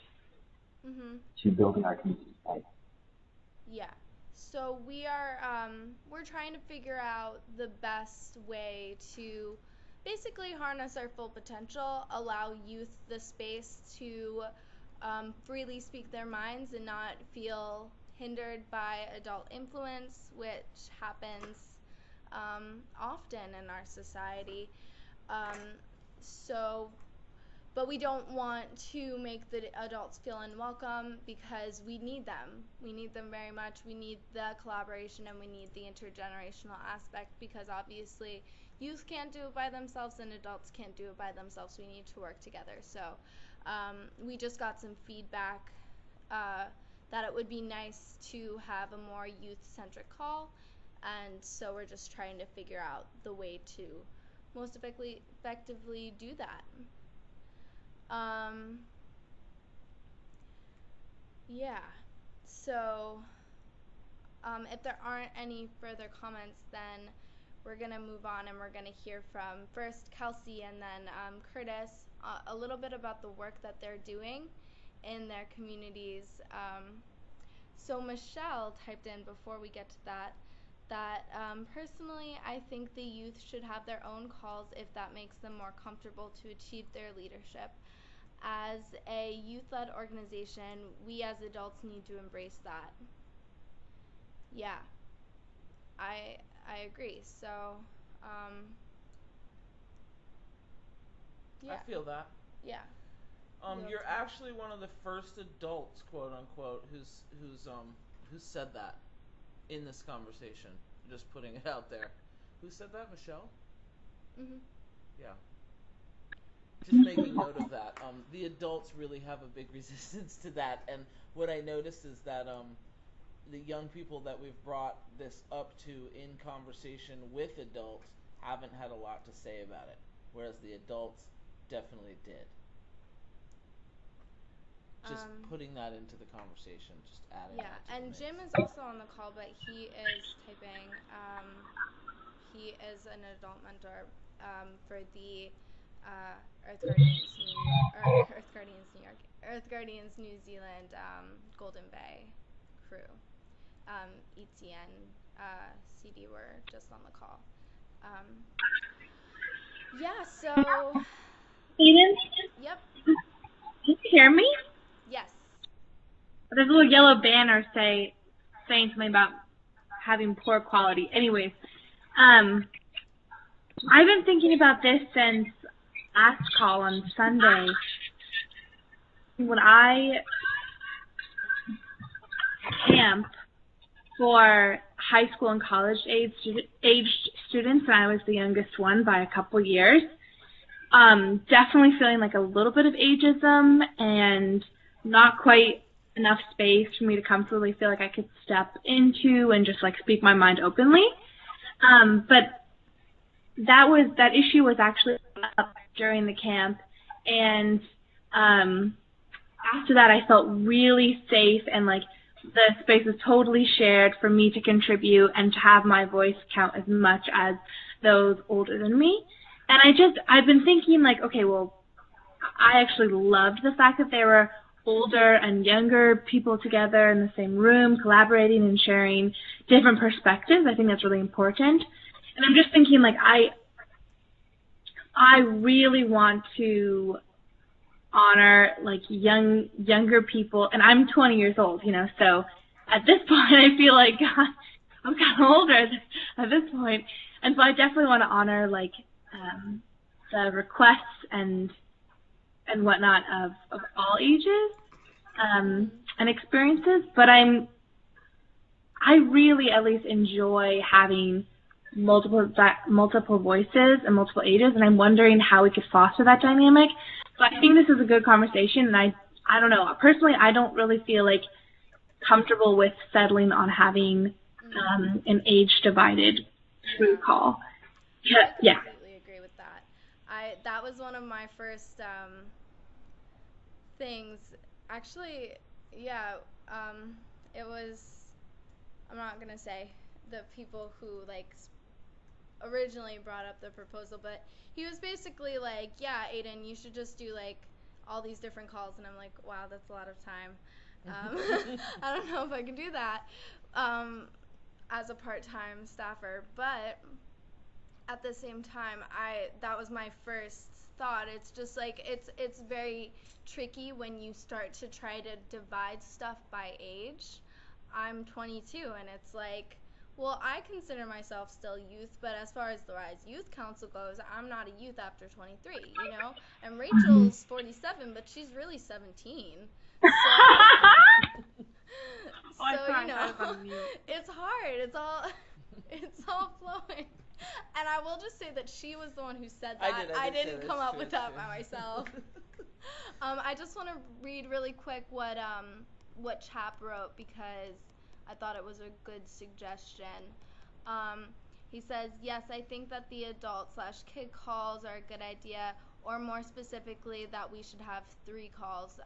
to building our community, right? Yeah. So we're trying to figure out the best way to basically harness our full potential, allow youth the space to freely speak their minds and not feel hindered by adult influence, which happens often in our society. But we don't want to make the adults feel unwelcome because we need them. We need them very much. We need the collaboration and we need the intergenerational aspect because obviously youth can't do it by themselves and adults can't do it by themselves. We need to work together. So we just got some feedback that it would be nice to have a more youth-centric call, and so we're just trying to figure out the way to most effectively do that. Yeah, so if there aren't any further comments, then we're going to move on and we're going to hear from first Kelsey and then Curtis a little bit about the work that they're doing in their communities. So Michelle typed in before we get to that personally I think the youth should have their own calls if that makes them more comfortable to achieve their leadership. As a youth-led organization, we as adults need to embrace that. Yeah, I agree. So, yeah. I feel that. Yeah. You're actually one of the first adults, quote unquote, who's said that in this conversation. Just putting it out there. Who said that, Michelle? Mhm. Yeah. Just making note of that. The adults really have a big resistance to that, and what I noticed is that the young people that we've brought this up to in conversation with adults haven't had a lot to say about it, whereas the adults definitely did. Just putting that into the conversation, just adding Yeah, that to and the mix. Jim is also on the call, but he is typing. He is an adult mentor for the Earth Guardians New York, or Earth Guardians New York, Earth Guardians New Zealand Golden Bay crew. ETN, CD were just on the call. Yeah, so. Eden? Yep. Can you hear me? Yes. There's a little yellow banner saying something about having poor quality. Anyways, I've been thinking about this since last call on Sunday. When I camp for high school and college aged students, and I was the youngest one by a couple years, definitely feeling like a little bit of ageism and not quite enough space for me to comfortably feel like I could step into and just like speak my mind openly. But that issue was actually up during the camp, and after that I felt really safe and like the space was totally shared for me to contribute and to have my voice count as much as those older than me. And I've been thinking like, okay, well, I actually loved the fact that there were older and younger people together in the same room, collaborating and sharing different perspectives. I think that's really important. And I'm just thinking like, I really want to honor like younger people, and I'm 20 years old, you know, so at this point I feel like I'm kind of older at this point, and so I definitely want to honor like the requests and whatnot of all ages and experiences, but I really at least enjoy having multiple voices and multiple ages, and I'm wondering how we could foster that dynamic. So I think this is a good conversation, and I don't know. Personally, I don't really feel like comfortable with settling on having an age-divided crew call. Yeah. I completely agree with that. That was one of my first things. Actually, yeah, it was, I'm not going to say the people who like originally brought up the proposal, but he was basically like, yeah, Aiden, you should just do like all these different calls, and I'm like, wow, that's a lot of time. I don't know if I can do that as a part-time staffer, but at the same time, that was my first thought. It's just like it's very tricky when you start to try to divide stuff by age. I'm 22, and it's like, well, I consider myself still youth, but as far as the RYSE Youth Council goes, I'm not a youth after 23, you know? And Rachel's 47, but she's really 17. So, you know, it's hard. It's all flowing. And I will just say that she was the one who said that. I didn't come up with that by myself. I just want to read really quick what Chap wrote, because I thought it was a good suggestion. He says, yes, I think that the adult/kid calls are a good idea, or more specifically that we should have 3 calls.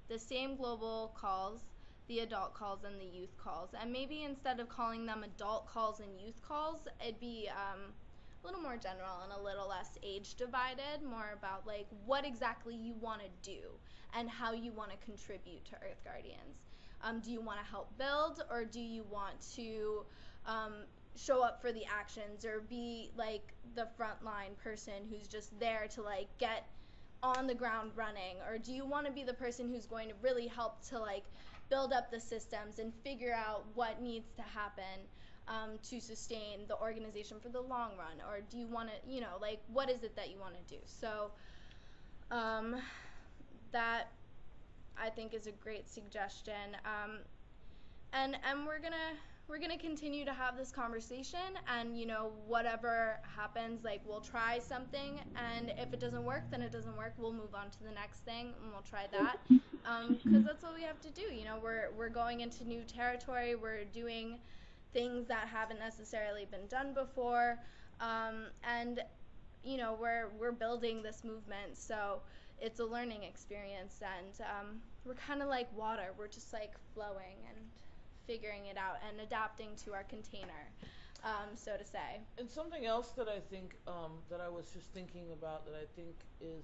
The same global calls, the adult calls and the youth calls. And maybe instead of calling them adult calls and youth calls, it'd be a little more general and a little less age divided, more about like what exactly you want to do and how you want to contribute to Earth Guardians. Do you want to help build, or do you want to show up for the actions or be like the frontline person who's just there to like get on the ground running, or do you want to be the person who's going to really help to like build up the systems and figure out what needs to happen to sustain the organization for the long run, or do you want to, you know, like what is it that you want to do? So that I think is a great suggestion, and we're we're gonna continue to have this conversation, and whatever happens, like, we'll try something, and if it doesn't work, then it doesn't work. We'll move on to the next thing and we'll try that, because that's what we have to do. We're going into new territory. We're doing things that haven't necessarily been done before, and we're building this movement, so it's a learning experience, and we're kind of like water. We're just like flowing and figuring it out and adapting to our container, so to say. And something else that I think, that I was just thinking about, that I think is,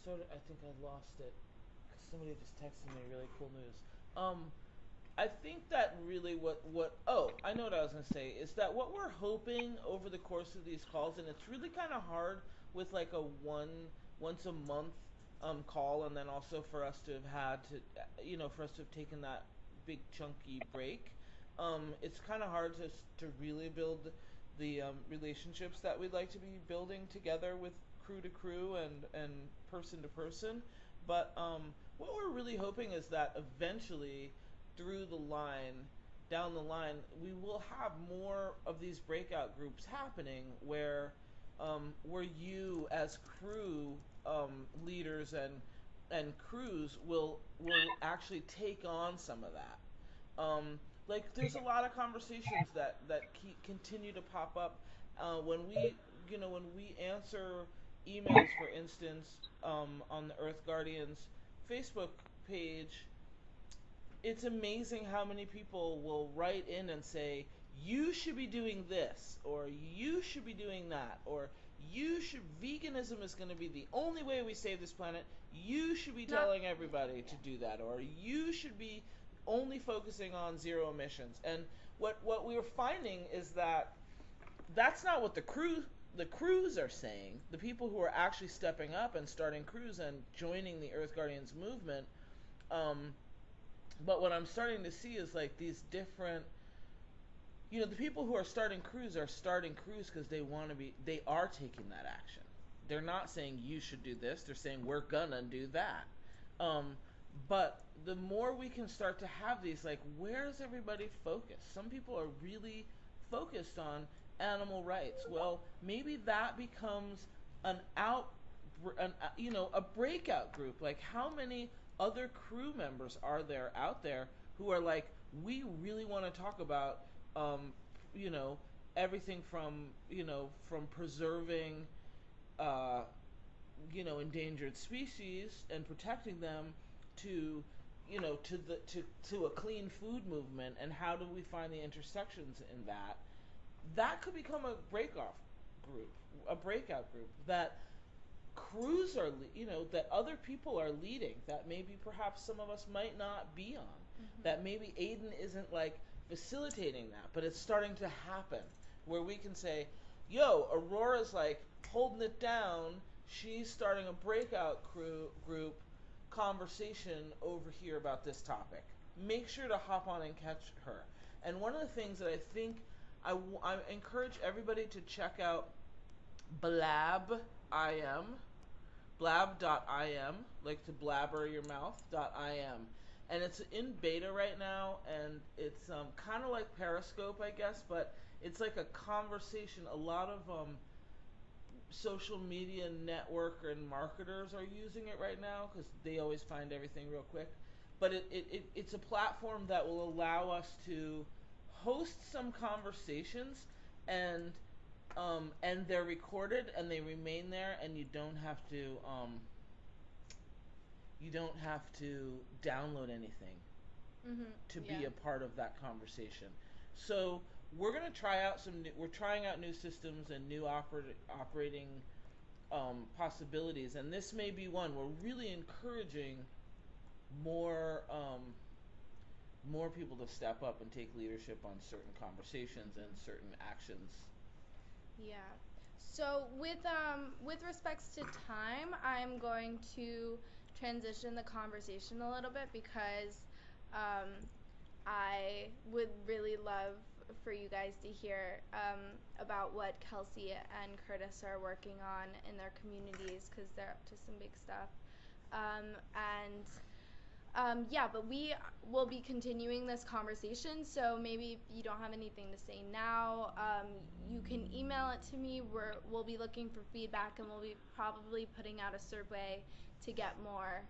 I think I lost it. Somebody just texted me really cool news. I think that really I know what I was going to say, is that what we're hoping over the course of these calls, and it's really kind of hard with like a once a month call, and then also for us to have had to, for us to have taken that big chunky break, it's kind of hard to really build the relationships that we'd like to be building together with crew to crew and person to person. But what we're really hoping is that eventually, down the line, we will have more of these breakout groups happening where you as crew leaders and crews will actually take on some of that. Like, there's a lot of conversations that continue to pop up when we answer emails, for instance, on the Earth Guardians Facebook page. It's amazing how many people will write in and say, you should be doing this, or you should be doing that, or veganism is going to be the only way we save this planet. You should be telling everybody to do that, or you should be only focusing on zero emissions. And what we were finding is that that's not what the crews are saying. The people who are actually stepping up and starting crews and joining the Earth Guardians movement. But what I'm starting to see is like these different, the people who are starting crews because they are taking that action. They're not saying you should do this. They're saying we're gonna do that. But the more we can start to have these, like, where's everybody focused? Some people are really focused on animal rights. Well, maybe that becomes a breakout group. Like, how many other crew members are there out there who are like, we really want to talk about, everything from preserving, endangered species and protecting them to a clean food movement, and how do we find the intersections in that? That could become a breakout group that crews are, that other people are leading, that maybe perhaps some of us might not be on, that maybe Aiden isn't like facilitating that, but it's starting to happen, where we can say, yo, Aurora's like holding it down, she's starting a breakout group conversation over here about this topic. Make sure to hop on and catch her. And one of the things that I think I encourage everybody to check out blab.im, like to blabber your mouth.im. And it's in beta right now, and it's kind of like Periscope, I guess, but it's like a conversation. A lot of social media network and marketers are using it right now because they always find everything real quick. But it's a platform that will allow us to host some conversations, and they're recorded and they remain there, and you don't have to download anything to be a part of that conversation. So we're going to try out we're trying out new systems and new operating possibilities, and this may be one. We're really encouraging more people to step up and take leadership on certain conversations and certain actions. Yeah. So with respects to time, I'm going to transition the conversation a little bit, because I would really love for you guys to hear about what Kelsey and Curtis are working on in their communities, because they're up to some big stuff. And Yeah, but we will be continuing this conversation, so maybe if you don't have anything to say now, you can email it to me. We'll be looking for feedback, and we'll be probably putting out a survey to get more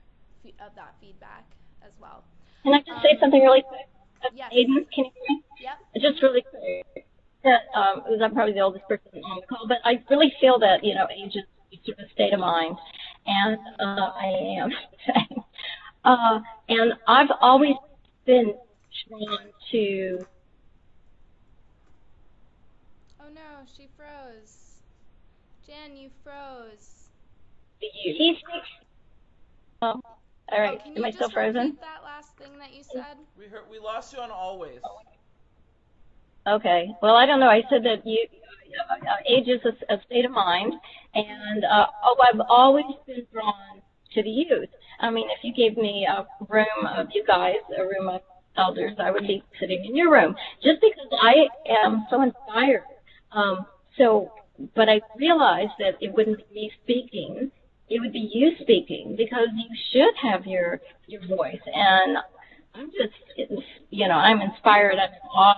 of that feedback as well. Can I just say something really quick? Yes. Aiden, can you hear me? Yep. Just really quick. Because I'm probably the oldest person on the call, but I really feel that, age is sort of a state of mind, and I am. And I've always been drawn to. Oh no, she froze. Jan, you froze. He's. All right. Can Am you I still just frozen? repeat that last thing that you said? We lost you on always. Okay. Well, I don't know. I said that age is a state of mind, and I've always been drawn to the youth. I mean, if you gave me a room of you guys, a room of elders, I would be sitting in your room, just because I am so inspired. But I realized that it wouldn't be me speaking, it would be you speaking, because you should have your voice. And I'm just, I'm inspired. I'm in awe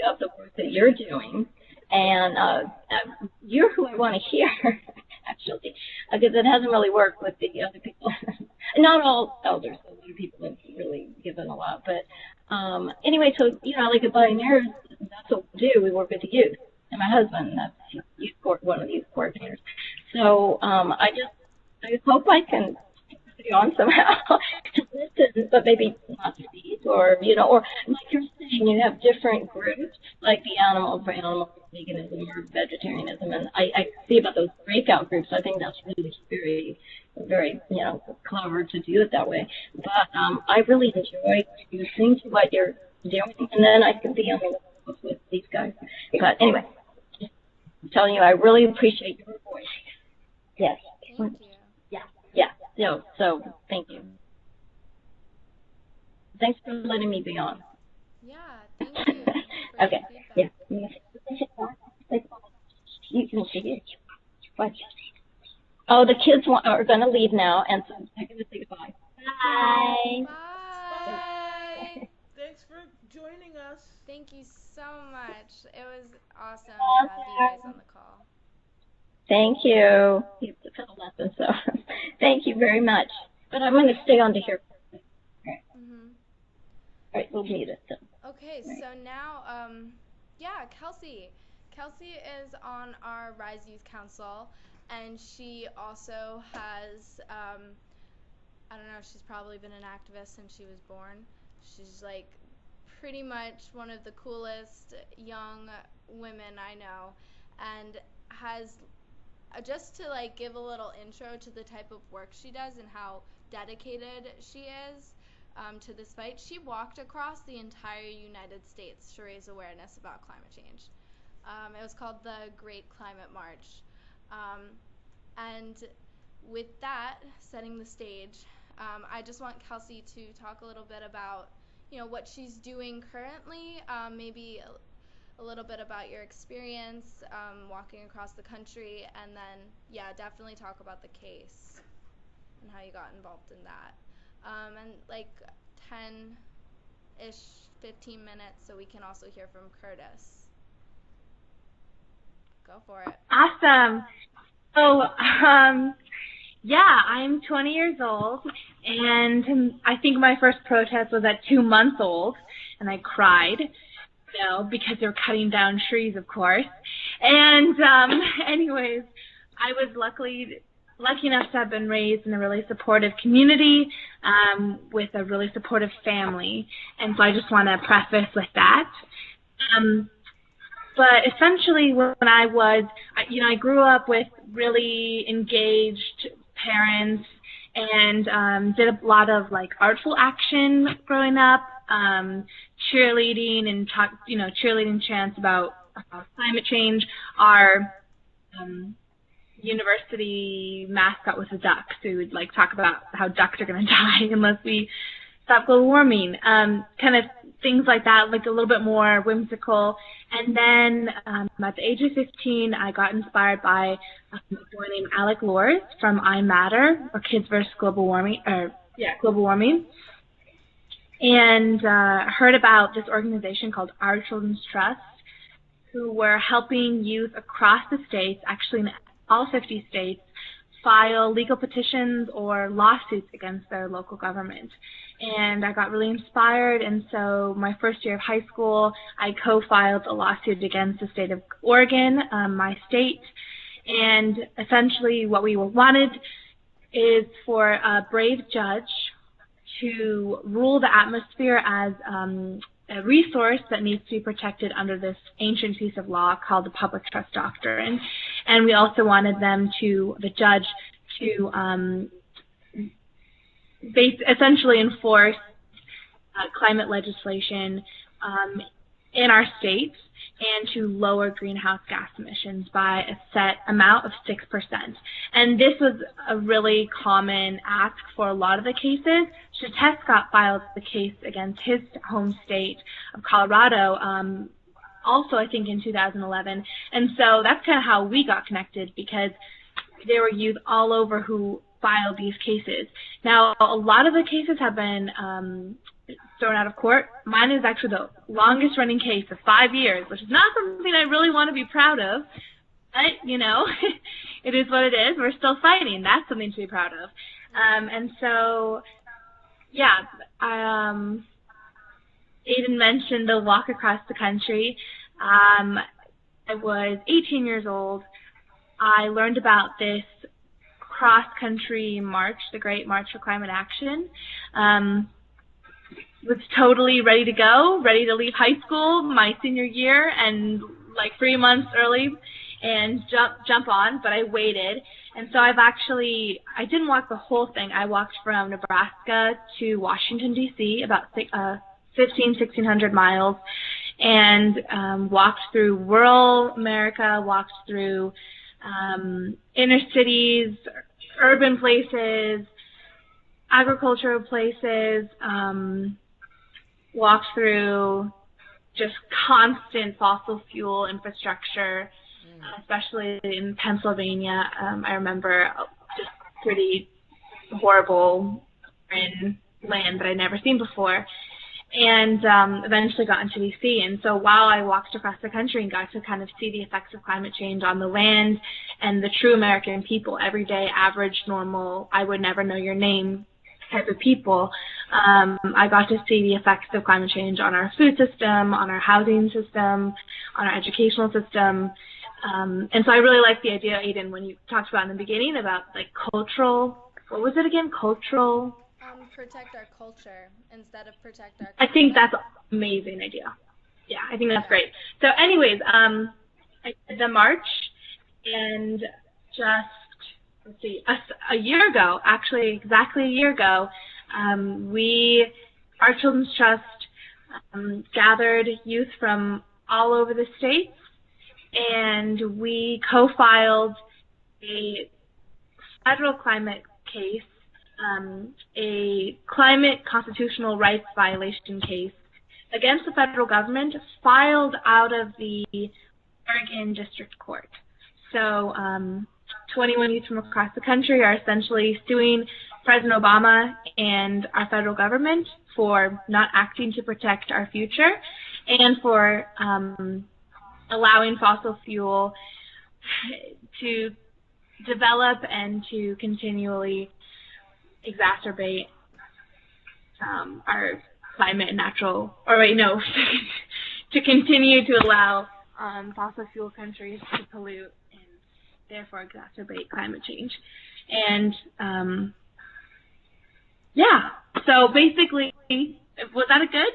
of the work that you're doing. And you're who I want to hear, actually, because it hasn't really worked with the other people. Not all elders, a lot of people have really given a lot. But anyway, so, like at Pioneers, that's what we do. We work with the youth. And my husband, that's one of the youth coordinators. So I hope I can stay on somehow to listen, but maybe not speak, or like you're saying, you have different groups, like the animal veganism or vegetarianism, and I see about those breakout groups. I think that's really very, very, clever to do it that way. But I really enjoy listening to what you're doing, and then I can be on the list with these guys. But anyway, I'm telling you, I really appreciate your voice. Yes. Thank you. Yeah. So thank you. Thanks for letting me be on. Yeah, thank you. For Okay. your Yeah. You can see it. What? Oh, the kids are going to leave now, and so I'm going to say goodbye. Bye. Bye. Thanks for joining us. Thank you so much. It was awesome to have you guys on the call. Thank you. You have to fill a lesson, so thank you very much. But I'm going to stay on to hear. Mm-hmm. All right, we'll meet it. So. Okay, so now, Kelsey. Kelsey is on our RYSE Youth Council, and she also has, I don't know, she's probably been an activist since she was born. She's like pretty much one of the coolest young women I know, and has, just to like give a little intro to the type of work she does and how dedicated she is to this fight. She walked across the entire United States to raise awareness about climate change. It was called the Great Climate March. And with that, setting the stage, I just want Kelsey to talk a little bit about, what she's doing currently, maybe a little bit about your experience walking across the country, and then, definitely talk about the case and how you got involved in that. And like 10-ish, 15 minutes, so we can also hear from Curtis. Go for it. Awesome. So, I'm 20 years old, and I think my first protest was at 2 months old, and I cried, because they were cutting down trees, of course. And anyways, I was lucky enough to have been raised in a really supportive community with a really supportive family, and so I just want to preface with that. But essentially, when I grew up with really engaged parents and did a lot of artful action growing up, cheerleading and cheerleading chants about climate change. Our university mascot was a duck, so we would talk about how ducks are going to die unless we stop global warming. Kind of things like that, a little bit more whimsical. And then at the age of 15, I got inspired by a boy named Alec Lors from I Matter, or Kids vs. Global Warming, Global Warming. and heard about this organization called Our Children's Trust, who were helping youth across the states, actually in all 50 states, file legal petitions or lawsuits against their local government. And I got really inspired, and so my first year of high school, I co-filed a lawsuit against the state of Oregon, my state, and essentially what we wanted is for a brave judge to rule the atmosphere as a resource that needs to be protected under this ancient piece of law called the public trust doctrine. And we also wanted the judge to essentially enforce climate legislation in our state and to lower greenhouse gas emissions by a set amount of 6%. And this was a really common ask for a lot of the cases. Scott filed the case against his home state of Colorado, also I think in 2011. And so that's kind of how we got connected, because there were youth all over who filed these cases. Now, a lot of the cases have been thrown out of court. Mine is actually the longest running case of 5 years, which is not something I really want to be proud of, but, you know, it is what it is. We're still fighting. That's something to be proud of. And so, yeah, Aiden mentioned the walk across the country. I was 18 years old. I learned about this cross-country march, the Great March for Climate Action. Was totally ready to go, ready to leave high school my senior year and like 3 months early and jump on, but I waited. And so I didn't walk the whole thing. I walked from Nebraska to Washington, D.C., about 1,600 miles, and walked through rural America, walked through inner cities, urban places, agricultural places, walked through just constant fossil fuel infrastructure, especially in Pennsylvania. I remember just pretty horrible land that I'd never seen before. And eventually got into D.C. And so while I walked across the country and got to kind of see the effects of climate change on the land and the true American people, everyday, average, normal, I would never know your name type of people, I got to see the effects of climate change on our food system, on our housing system, on our educational system. And so I really like the idea, Aiden, when you talked about in the beginning about like cultural, what was it again? Cultural? Protect our culture instead of protect our I think that's an amazing idea. Yeah, I think that's great. So anyways, I did the march, and just, let's see, a year ago, actually exactly a year ago, Our Children's Trust gathered youth from all over the states, and we co-filed a federal climate case, a climate constitutional rights violation case against the federal government filed out of the Oregon District Court. So 21 youth from across the country are essentially suing President Obama and our federal government for not acting to protect our future and for allowing fossil fuel to develop and to continually exacerbate our climate and to continue to allow fossil fuel countries to pollute and therefore exacerbate climate change. And yeah, so basically, was that a good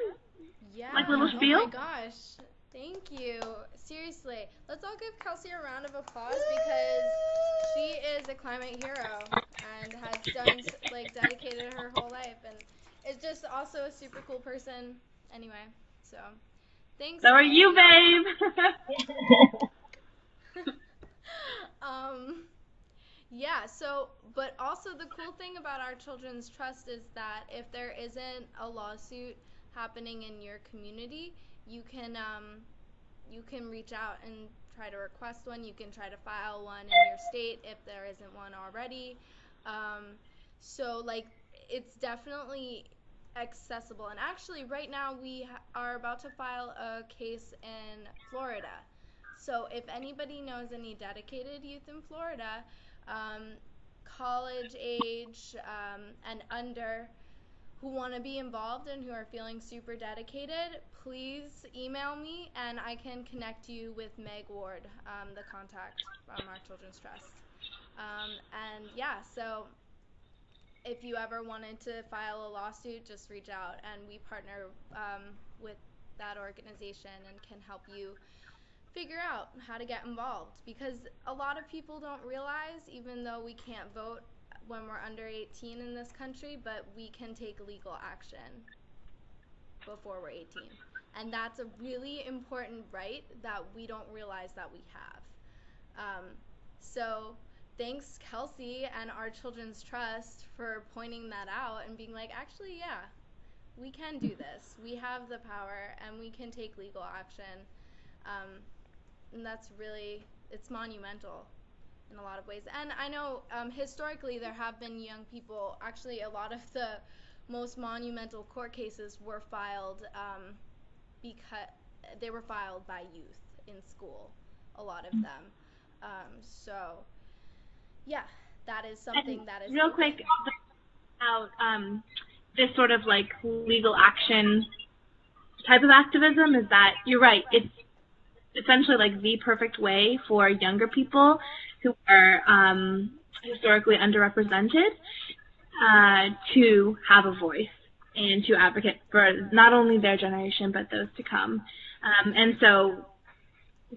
little spiel? Oh my gosh, thank you. Seriously, let's all give Kelsey a round of applause because she is a climate hero and has dedicated her whole life and is just also a super cool person anyway. So, thanks. So are you, babe. Yeah, so, but also the cool thing about Our Children's Trust is that if there isn't a lawsuit happening in your community, you can reach out and try to request one. You can try to file one in your state if there isn't one already. So, like, it's definitely accessible. And actually, right now we are about to file a case in Florida. So if anybody knows any dedicated youth in Florida, college age and under, who want to be involved and who are feeling super dedicated, please email me and I can connect you with Meg Ward, the contact from our Children's Trust. And yeah, so if you ever wanted to file a lawsuit, just reach out, and we partner with that organization and can help you figure out how to get involved, because a lot of people don't realize, even though we can't vote when we're under 18 in this country, but we can take legal action before we're 18. And that's a really important right that we don't realize that we have. So thanks, Kelsey and our Children's Trust, for pointing that out and being like, actually, yeah, we can do this. We have the power and we can take legal action. And that's really, it's monumental in a lot of ways. And I know historically there have been young people, actually a lot of the most monumental court cases were filed because they were filed by youth in school, a lot of them. So yeah, that is something that is real quick about this sort of like legal action type of activism is that you're right, it's essentially like the perfect way for younger people who are historically underrepresented to have a voice and to advocate for not only their generation but those to come. And so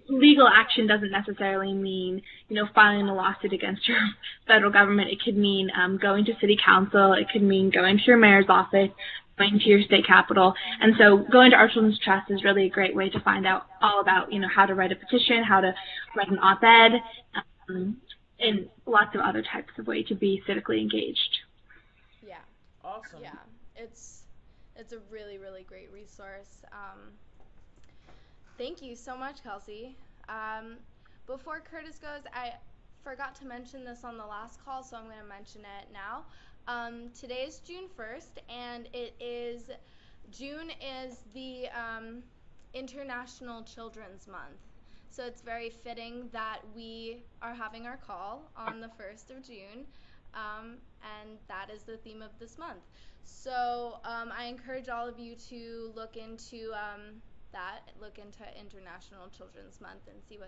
legal action doesn't necessarily mean, you know, filing a lawsuit against your federal government. It could mean going to city council. It could mean going to your mayor's office, going to your state capitol. And so going to our Children's Trust is really a great way to find out all about, you know, how to write a petition, how to write an op-ed, and lots of other types of ways to be civically engaged. Yeah. Awesome. Yeah, it's a really, really great resource. Thank you so much, Kelsey. Before Curtis goes, I forgot to mention this on the last call, so I'm going to mention it now. Today is June 1st, and June is the International Children's Month. So it's very fitting that we are having our call on the 1st of June, and that is the theme of this month. So I encourage all of you to look into look into International Children's Month and see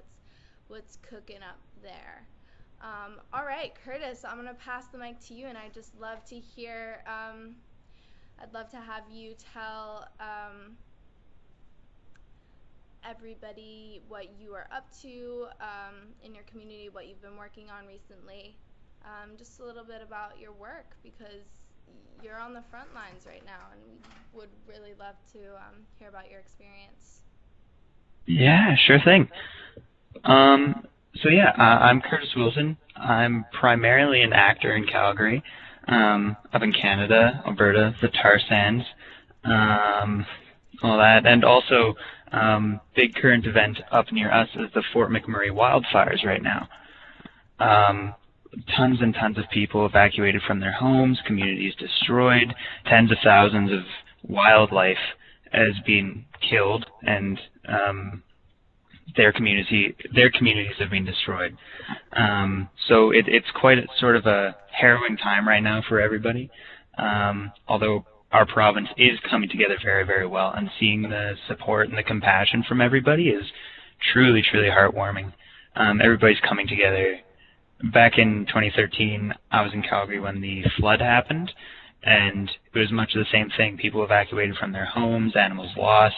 what's cooking up there. All right, Curtis, I'm gonna pass the mic to you, and I'd just love to hear. I'd love to have you tell everybody what you are up to in your community, what you've been working on recently, just a little bit about your work, because you're on the front lines right now, and we would really love to hear about your experience. Yeah, sure thing. So yeah, I'm Curtis Wilson. I'm primarily an actor in Calgary, up in Canada, Alberta, the tar sands, all that, and also big current event up near us is the Fort McMurray wildfires right now. Tons and tons of people evacuated from their homes, communities destroyed, tens of thousands of wildlife has been killed, and their communities have been destroyed. So it's quite sort of a harrowing time right now for everybody, although our province is coming together very, very well, and seeing the support and the compassion from everybody is truly, truly heartwarming. Everybody's coming together. Back in 2013, I was in Calgary when the flood happened, and it was much of the same thing. People evacuated from their homes, animals lost.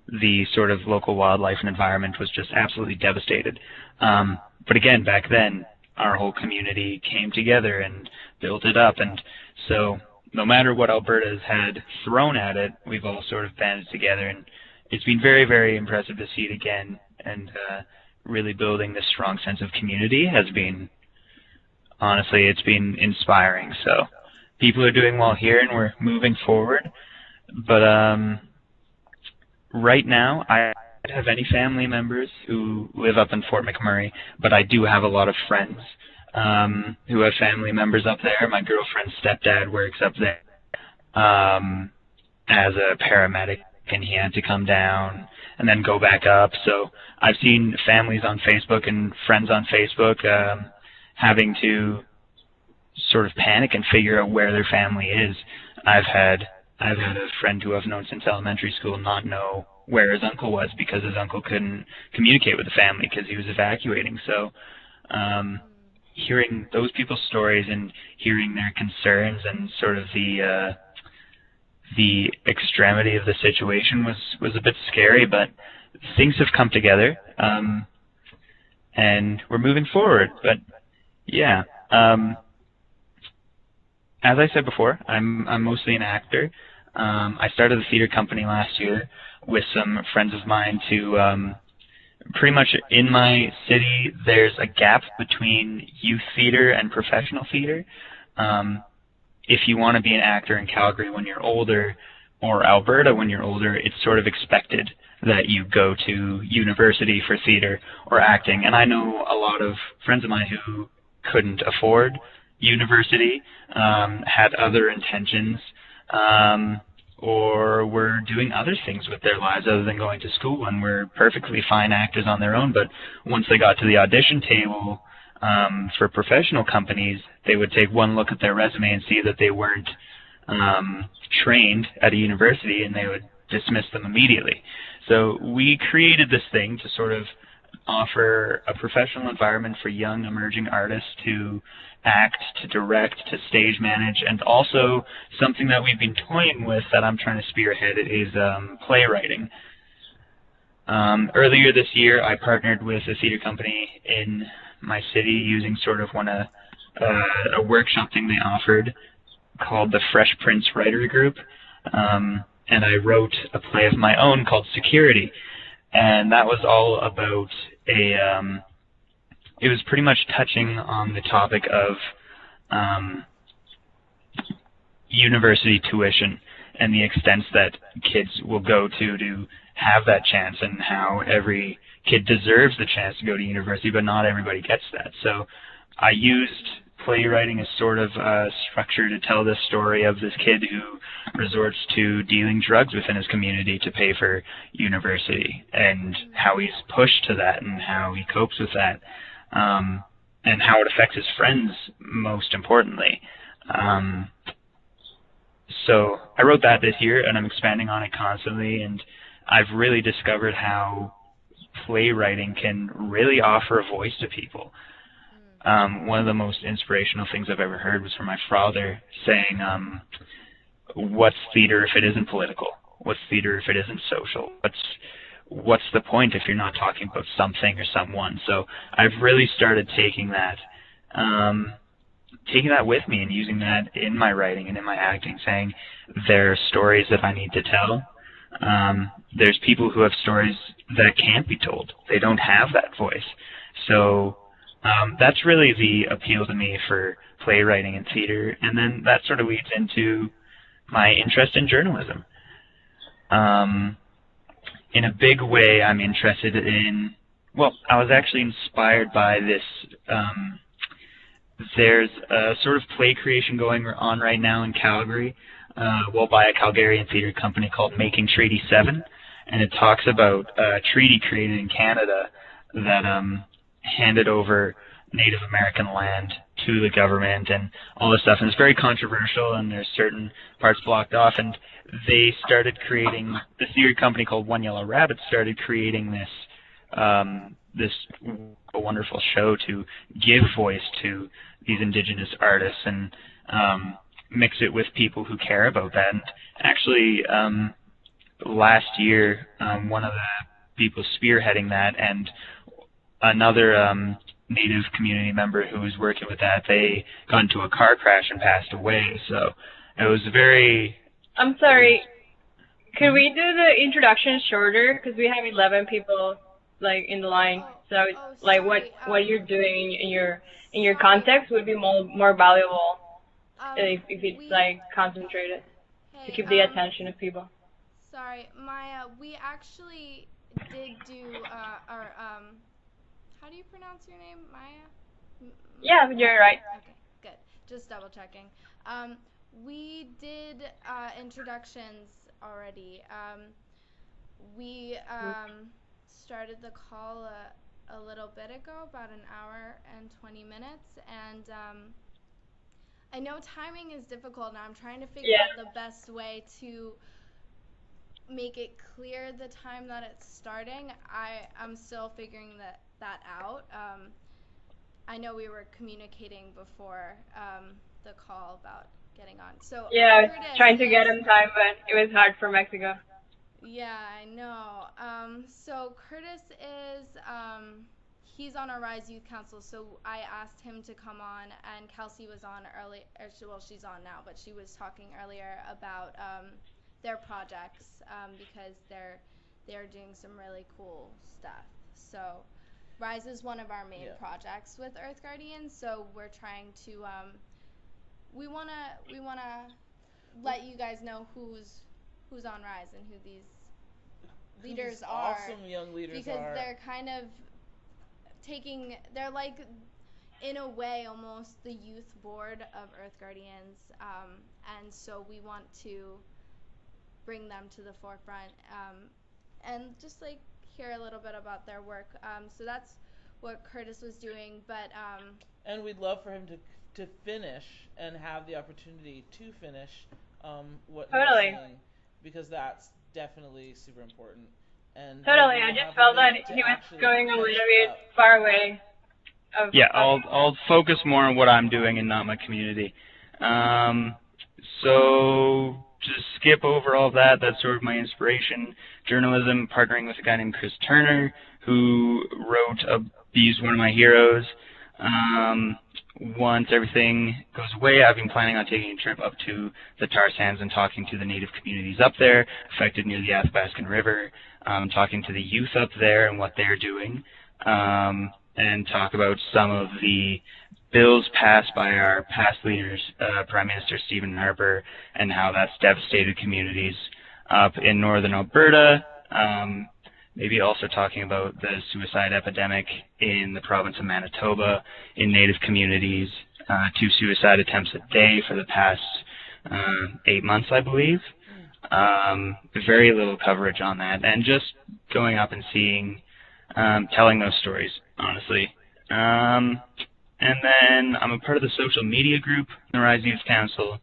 The sort of local wildlife and environment was just absolutely devastated. But again, back then, our whole community came together and built it up. And so no matter what Alberta has had thrown at it, we've all sort of banded together. And it's been very, very impressive to see it again. And really building this strong sense of community has been, honestly, it's been inspiring. So people are doing well here, and we're moving forward. But right now, I don't have any family members who live up in Fort McMurray, but I do have a lot of friends who have family members up there. My girlfriend's stepdad works up there. as a paramedic, and he had to come down and then go back up. So I've seen families on Facebook and friends on Facebook having to sort of panic and figure out where their family is. I've had a friend who I've known since elementary school not know where his uncle was because his uncle couldn't communicate with the family because he was evacuating. So hearing those people's stories and hearing their concerns and sort of the extremity of the situation was a bit scary, but things have come together, and we're moving forward. But yeah, as I said before, I'm mostly an actor. I started a theater company last year with some friends of mine to pretty much in my city there's a gap between youth theater and professional theater. If you want to be an actor in Calgary when you're older, or Alberta when you're older, it's sort of expected that you go to university for theater or acting. And I know a lot of friends of mine who couldn't afford university, had other intentions, or were doing other things with their lives other than going to school, and were perfectly fine actors on their own. But once they got to the audition table for professional companies, they would take one look at their resume and see that they weren't trained at a university, and they would dismiss them immediately. So we created this thing to sort of offer a professional environment for young emerging artists to act, to direct, to stage manage, and also something that we've been toying with that I'm trying to spearhead is playwriting. Earlier this year, I partnered with a theater company in my city using sort of a workshop thing they offered called the Fresh Prince Writer Group, and I wrote a play of my own called Security, and that was all about it was pretty much touching on the topic of university tuition and the extents that kids will go to have that chance, and how every kid deserves the chance to go to university, but not everybody gets that. So I used playwriting as sort of a structure to tell this story of this kid who resorts to dealing drugs within his community to pay for university, and how he's pushed to that, and how he copes with that, and how it affects his friends, most importantly. So I wrote that this year, and I'm expanding on it constantly, and I've really discovered how playwriting can really offer a voice to people. One of the most inspirational things I've ever heard was from my father saying, what's theater if it isn't political? What's theater if it isn't social? What's the point if you're not talking about something or someone? So I've really started taking that with me and using that in my writing and in my acting, saying there are stories that I need to tell. There's people who have stories that can't be told. They don't have that voice. So that's really the appeal to me for playwriting and theater, and then that sort of leads into my interest in journalism. In a big way, I'm interested in, well, I was actually inspired by this, there's a sort of play creation going on right now in Calgary, by a Calgarian theater company called Making Treaty 7, and it talks about a treaty created in Canada that handed over Native American land to the government and all this stuff, and it's very controversial, and there's certain parts blocked off, and they started creating, the theater company called One Yellow Rabbit started creating this wonderful show to give voice to these Indigenous artists and mix it with people who care about that. And actually, last year, one of the people spearheading that and another Native community member who was working with that, they got into a car crash and passed away. So it was very... I'm sorry. Could we do the introduction shorter? Because we have 11 people like in the line. So like what you're doing in your context would be more valuable if it's like concentrated to keep the attention of people. Sorry, Maya. We actually did do our how do you pronounce your name, Maya? Yeah, you're right. Okay, good. Just double checking. We did introductions already. We started the call a little bit ago, about an hour and 20 minutes, and I know timing is difficult, and I'm trying to figure out the best way to make it clear the time that it's starting. I'm still figuring that out. I know we were communicating before the call about getting on. So Yeah, Curtis trying to get him time, but it was hard for Mexico. Yeah, I know. So Curtis is he's on our RYSE Youth Council, so I asked him to come on, and Kelsey was on early, well, she's on now, but she was talking earlier about their projects because they're doing some really cool stuff. So RYSE is one of our main projects with Earth Guardians, so we're trying to we wanna let you guys know who's on RYSE and who these leaders are. Awesome young leaders because they're kind of they're like, in a way, almost the youth board of Earth Guardians, and so we want to bring them to the forefront and just like hear a little bit about their work. So that's what Curtis was doing, but and we'd love for him to finish and have the opportunity to finish what he's saying, because that's definitely super important. And totally, I just felt that he was going a little bit far away. Yeah, I'll focus more on what I'm doing and not my community. So to skip over all that, that's sort of my inspiration. Journalism, partnering with a guy named Chris Turner, who wrote he's one of my heroes. Once everything goes away, I've been planning on taking a trip up to the tar sands and talking to the native communities up there, affected near the Athabascan River, talking to the youth up there and what they're doing, and talk about some of the bills passed by our past leaders, Prime Minister Stephen Harper, and how that's devastated communities up in northern Alberta. Maybe also talking about the suicide epidemic in the province of Manitoba in Native communities, 2 suicide attempts a day for the past 8 months, I believe. Very little coverage on that, and just going up and seeing, telling those stories, honestly. And then I'm a part of the social media group, the RYSE Youth Council.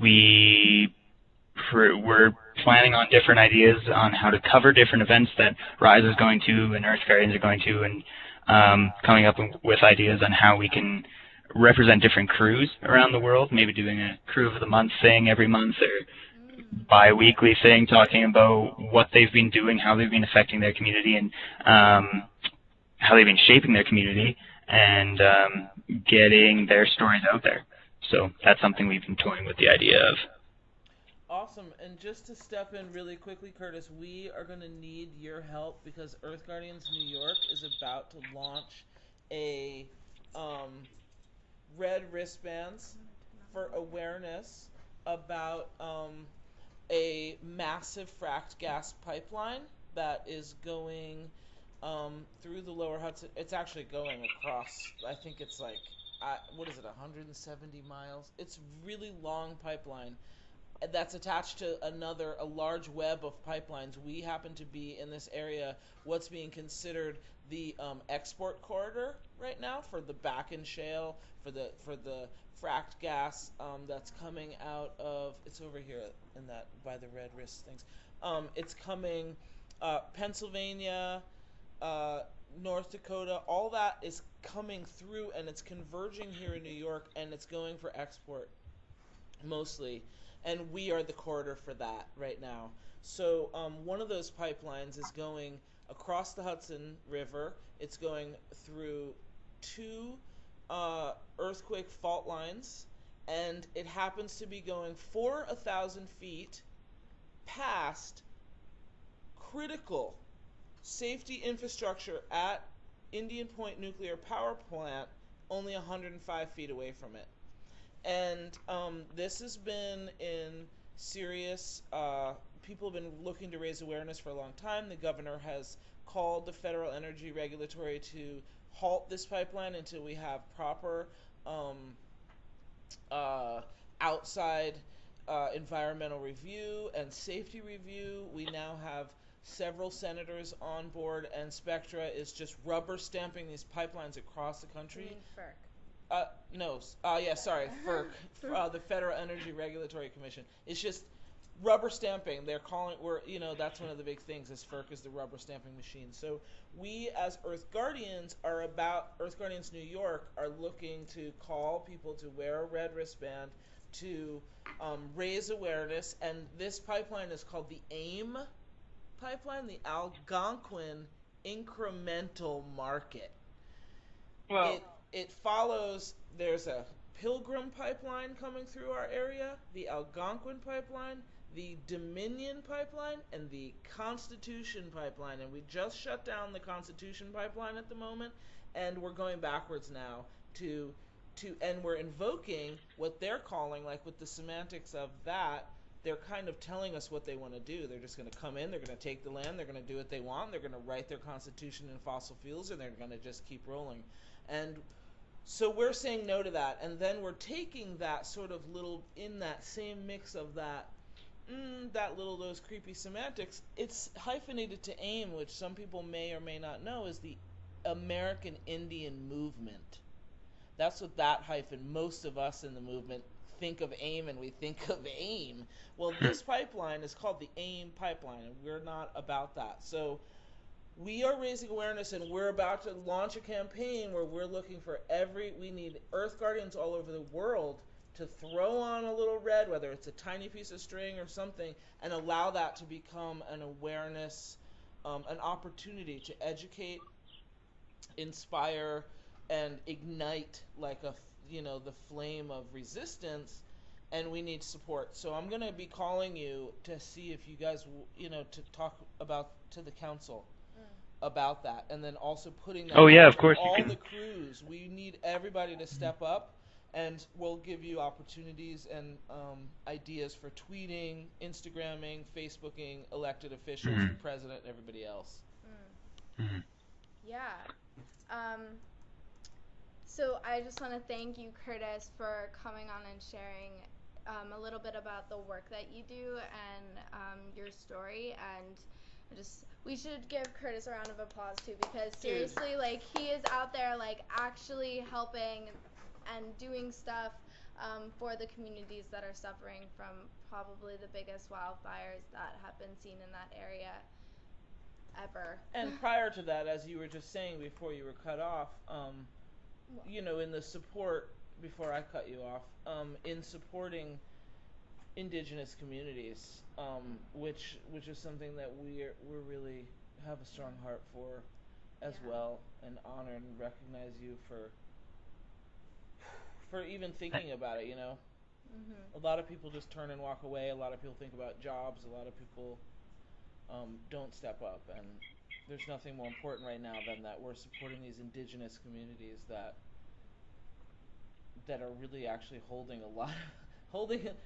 We're planning on different ideas on how to cover different events that RYSE is going to and Earth Guardians are going to, and coming up with ideas on how we can represent different crews around the world, maybe doing a Crew of the Month thing every month or bi-weekly thing, talking about what they've been doing, how they've been affecting their community, and how they've been shaping their community, and getting their stories out there. So that's something we've been toying with the idea of. Awesome. And just to step in really quickly, Curtis, we are going to need your help because Earth Guardians New York is about to launch a red wristbands for awareness about a massive fracked gas pipeline that is going through the lower Hudson. It's actually going across, I think it's like, 170 miles? It's really long pipeline that's attached to a large web of pipelines. We happen to be in this area, what's being considered the export corridor right now for the Bakken Shale, for the fracked gas that's coming out of, it's over here in that by the red wrist things. It's coming Pennsylvania, North Dakota, all that is coming through, and it's converging here in New York, and it's going for export mostly. And we are the corridor for that right now. So one of those pipelines is going across the Hudson River. It's going through 2 earthquake fault lines, and it happens to be going for 1,000 feet past critical safety infrastructure at Indian Point Nuclear Power Plant, only 105 feet away from it. And this has been in serious, people have been looking to raise awareness for a long time. The governor has called the Federal Energy Regulatory to halt this pipeline until we have proper uh, outside environmental review and safety review. We now have several senators on board, and Spectra is just rubber stamping these pipelines across the country. You mean FERC? No. Yeah, sorry, FERC, the Federal Energy Regulatory Commission. It's just rubber stamping. They're calling, that's one of the big things, is FERC is the rubber stamping machine. So we, as Earth Guardians Earth Guardians New York, are looking to call people to wear a red wristband to raise awareness. And this pipeline is called the AIM pipeline, the Algonquin Incremental Market. Well, It follows, there's a Pilgrim pipeline coming through our area, the Algonquin pipeline, the Dominion pipeline, and the Constitution pipeline. And we just shut down the Constitution pipeline at the moment, and we're going backwards now and we're invoking what they're calling, like with the semantics of that, they're kind of telling us what they want to do. They're just going to come in, they're going to take the land, they're going to do what they want, they're going to write their constitution in fossil fuels, and they're going to just keep rolling. And so we're saying no to that, and then we're taking that sort of little, in that same mix of those creepy semantics, it's hyphenated to AIM, which some people may or may not know is the American Indian Movement. That's what that hyphen, most of us in the movement think of AIM, and we think of AIM. Well, this pipeline is called the AIM pipeline, and we're not about that. So we are raising awareness, and we're about to launch a campaign where we're looking for we need Earth Guardians all over the world to throw on a little red, whether it's a tiny piece of string or something, and allow that to become an awareness, an opportunity to educate, inspire, and ignite like the flame of resistance. And we need support. So I'm going to be calling you to see if you guys, to talk to the council about that, and then also putting that of course all you can. the crews. We need everybody to step up, and we'll give you opportunities and ideas for tweeting, Instagramming, Facebooking elected officials, the president, and everybody else. Yeah. So I just want to thank you, Curtis, for coming on and sharing a little bit about the work that you do and your story. And we should give Curtis a round of applause too, because seriously, like, he is out there like actually helping and doing stuff for the communities that are suffering from probably the biggest wildfires that have been seen in that area ever. And prior to that, as you were just saying before you were cut off, in the support, before I cut you off, in supporting indigenous communities, which is something that we really have a strong heart for as well, and honor and recognize you for even thinking about it. A lot of people just turn and walk away. A lot of people think about jobs. A lot of people don't step up, and there's nothing more important right now than that we're supporting these indigenous communities that are really actually holding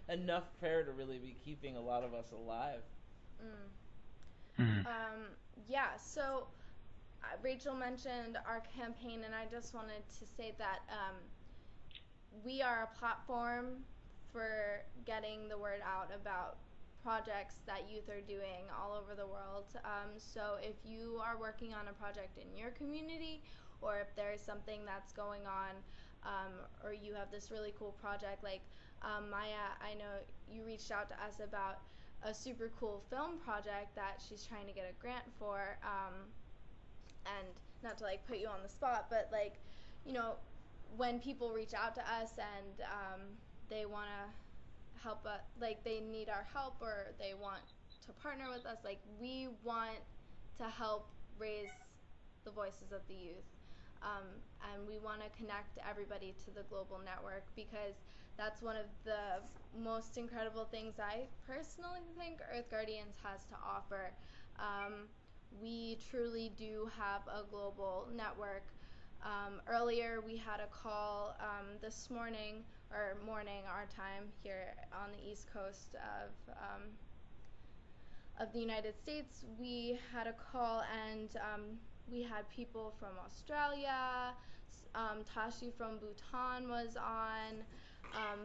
enough prayer to really be keeping a lot of us alive. So Rachel mentioned our campaign, and I just wanted to say that we are a platform for getting the word out about projects that youth are doing all over the world. So if you are working on a project in your community, or if there is something that's going on, or you have this really cool project, like Maya, I know you reached out to us about a super cool film project that she's trying to get a grant for, and not to like put you on the spot, but like, when people reach out to us and they want to help us, like they need our help or they want to partner with us, like we want to help raise the voices of the youth, and we want to connect everybody to the global network, because that's one of the most incredible things I personally think Earth Guardians has to offer. We truly do have a global network. Earlier we had a call this morning our time here on the East Coast of the United States. We had a call, and we had people from Australia. Tashi from Bhutan was on.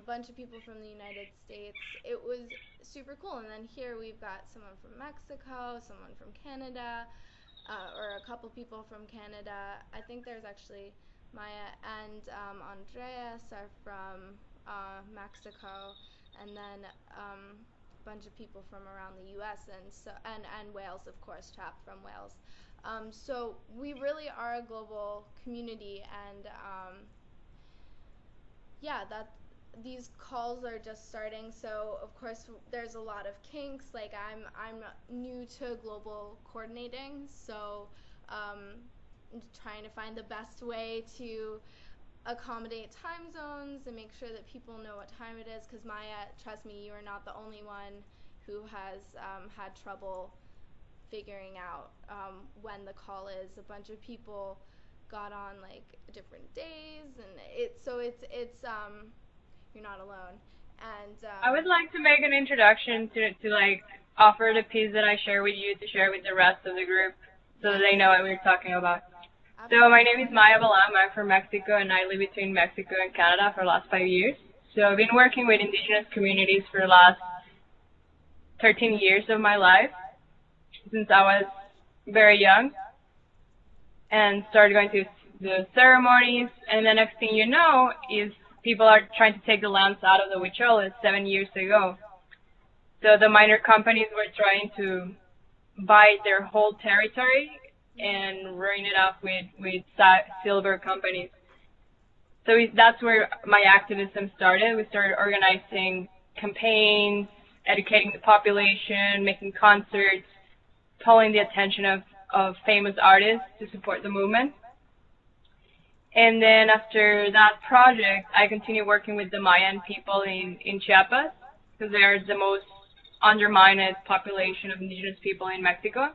bunch of people from the United States. It was super cool. And then here we've got someone from Mexico, someone from Canada, or a couple people from Canada. I think there's actually Maya and Andreas are from Mexico, and then a bunch of people from around the U.S. and Wales, of course, chap from Wales. So we really are a global community, and yeah, these calls are just starting. So of course there's a lot of kinks. Like I'm new to global coordinating, so trying to find the best way to accommodate time zones and make sure that people know what time it is. Because Maya, trust me, you are not the only one who has had trouble figuring out when the call is. A bunch of people got on like different days, and it's you're not alone. And I would like to make an introduction to like offer the piece that I share with you to share with the rest of the group so that they know what we're talking about. So my name is Maya Balam. I'm from Mexico, and I live between Mexico and Canada for the last 5 years. So I've been working with indigenous communities for the last 13 years of my life, since I was very young, and started going to the ceremonies. And the next thing you know is people are trying to take the lands out of the Huicholes 7 years ago. So the minor companies were trying to buy their whole territory and ruin it up with silver companies. So that's where my activism started. We started organizing campaigns, educating the population, making concerts, calling the attention of famous artists to support the movement. And then after that project, I continued working with the Mayan people in Chiapas, because they are the most undermined population of indigenous people in Mexico.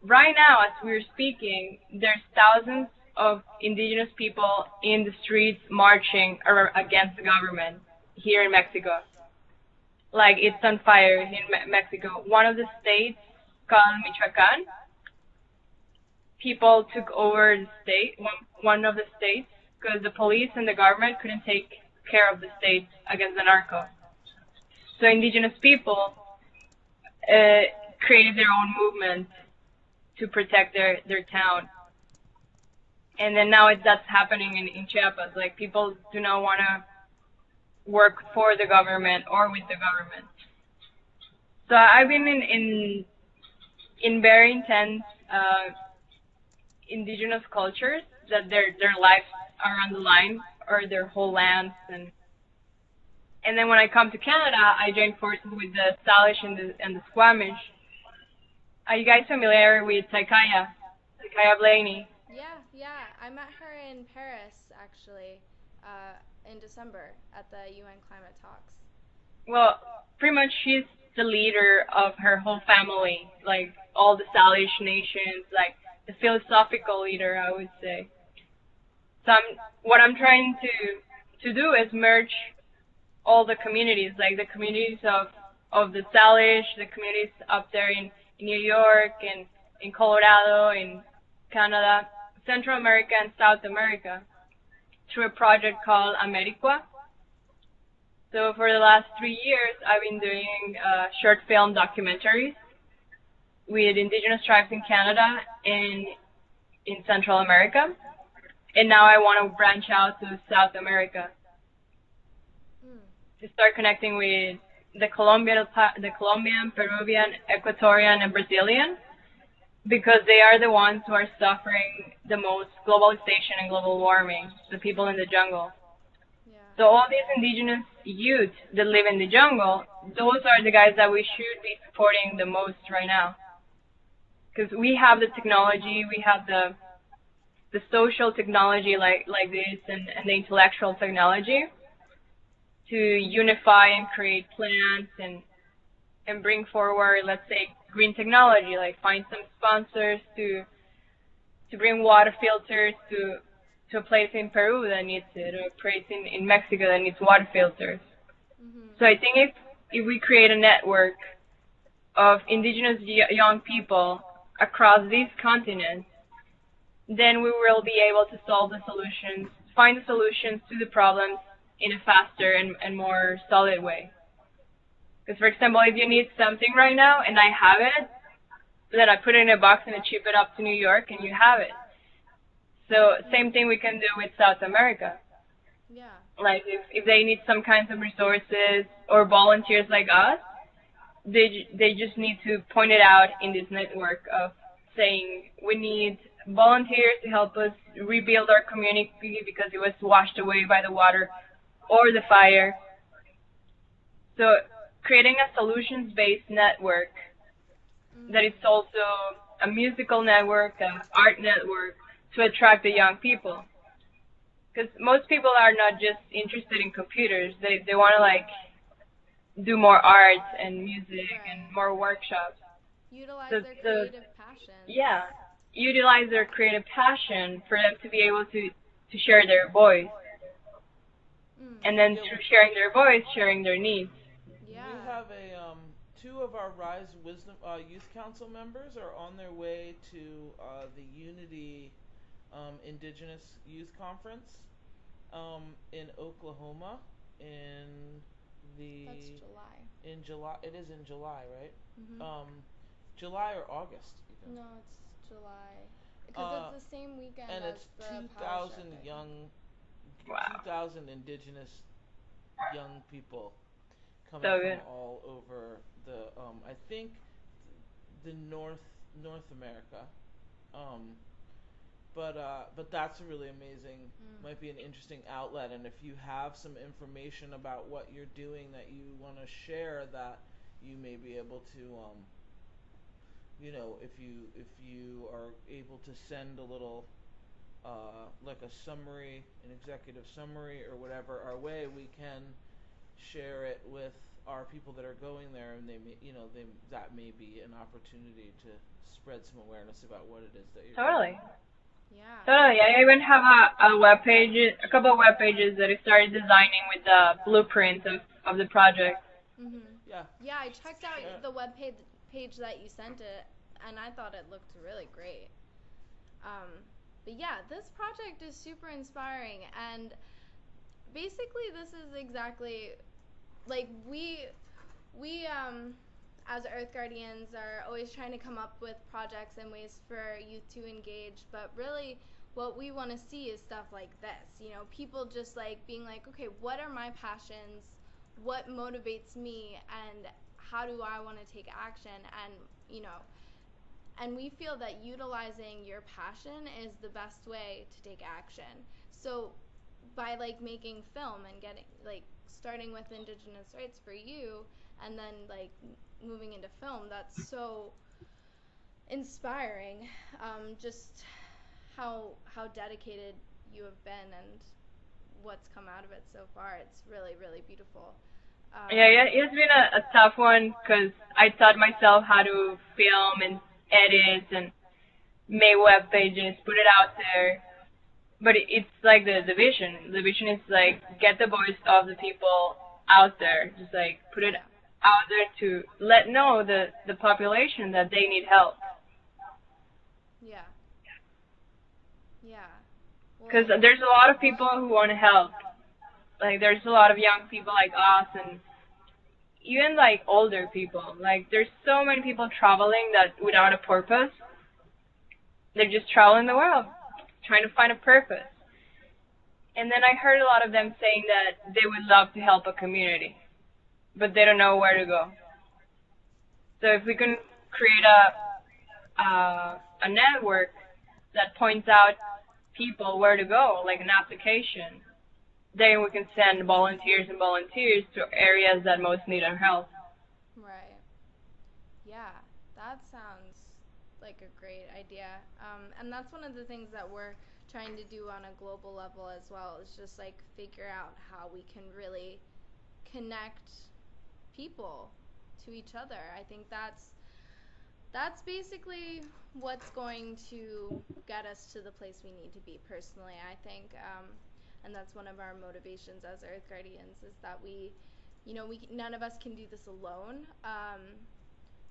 Right now, as we're speaking, there's thousands of indigenous people in the streets marching against the government here in Mexico. Like, it's on fire in Mexico. One of the states, called Michoacán, people took over the state, one of the states, because the police and the government couldn't take care of the state against the narco. So indigenous people created their own movement to protect their town. And then now that's happening in Chiapas. Like, people do not want to work for the government or with the government. So I've been in very intense indigenous cultures that their lives are on the line, or their whole lands. And then when I come to Canada, I joined forces with the Salish and the Squamish. Are you guys familiar with Taikaya Blaney? Yeah, I met her in Paris, actually, in December at the UN Climate Talks. Well, pretty much she's the leader of her whole family, like all the Salish nations, like the philosophical leader, I would say. So what I'm trying to do is merge all the communities, like the communities of the Salish, the communities up there in New York, and in Colorado, in Canada, Central America, and South America, through a project called Ameriqua. So for the last 3 years, I've been doing short film documentaries with indigenous tribes in Canada and in Central America. And now I want to branch out to South America to start connecting with the Colombian, Peruvian, Ecuadorian, and Brazilian, because they are the ones who are suffering the most globalization and global warming, the people in the jungle. So all these indigenous youth that live in the jungle, those are the guys that we should be supporting the most right now. Because we have the technology, we have the social technology like this, and the intellectual technology to unify and create plans and bring forward, let's say, green technology, like find some sponsors to bring water filters to a place in Peru that needs it, or a place in Mexico that needs water filters. So I think if we create a network of indigenous young people across these continents, then we will be able to solve the solutions, find the solutions to the problems in a faster and more solid way. Because, for example, if you need something right now and I have it, then I put it in a box and I ship it up to New York and you have it. So same thing we can do with South America. Yeah. Like if they need some kinds of resources or volunteers like us, they just need to point it out in this network of saying we need volunteers to help us rebuild our community because it was washed away by the water or the fire. So creating a solutions-based network that is also a musical network, an art network to attract the young people. Because most people are not just interested in computers. They want to like do more art and music and more workshops. Utilize their creative passion. Yeah, utilize their creative passion for them to be able to share their voice. And then through sharing their voice, sharing their needs. Yeah. We have two of our RYSE Wisdom Youth Council members are on their way to the Unity Indigenous Youth Conference in Oklahoma That's July. In July. It is in July, right? Mm-hmm. July or August? Even. No, it's July. Because it's the same weekend and as it's the 2,000 young, 2,000 Indigenous young people coming from all over the I think the North America, but that's really amazing. Might be an interesting outlet, and if you have some information about what you're doing that you want to share, that you may be able to you know, if you are able to send a little like a summary, an executive summary or whatever our way, we can share it with our people that are going there, and that may be an opportunity to spread some awareness about what it is that you're doing. Yeah. Totally. I even have a web page, a couple of web pages that I started designing with the blueprint of the project. Mhm. Yeah. Yeah, I checked out the web page that you sent it, and I thought it looked really great. But yeah, this project is super inspiring, and basically this is exactly like we as Earth Guardians are always trying to come up with projects and ways for youth to engage, but really what we want to see is stuff like this, you know, people just like being like, okay, what are my passions, what motivates me, and how do I want to take action, and you know, and we feel that utilizing your passion is the best way to take action. So by like making film and getting like starting with Indigenous rights for you and then like moving into film, that's so inspiring. Just how dedicated you have been and what's come out of it so far. It's really, really beautiful. Yeah, it's been a tough one because I taught myself how to film and edit and make web pages, put it out there. But it's like the vision. The vision is like get the voice of the people out there. Just like put it out there to let know the population that they need help. Yeah. Yeah. Because there's a lot of people who want to help. Like there's a lot of young people like us and even like older people. Like there's so many people traveling that without a purpose. They're just traveling the world, trying to find a purpose. And then I heard a lot of them saying that they would love to help a community, but they don't know where to go. So if we can create a network that points out people where to go, like an application, then we can send volunteers and volunteers to areas that most need our help. Right. Yeah, that sounds like a great idea. And that's one of the things that we're trying to do on a global level as well, is just like figure out how we can really connect people to each other. I think that's basically what's going to get us to the place we need to be personally, I think. And that's one of our motivations as Earth Guardians, is that we none of us can do this alone.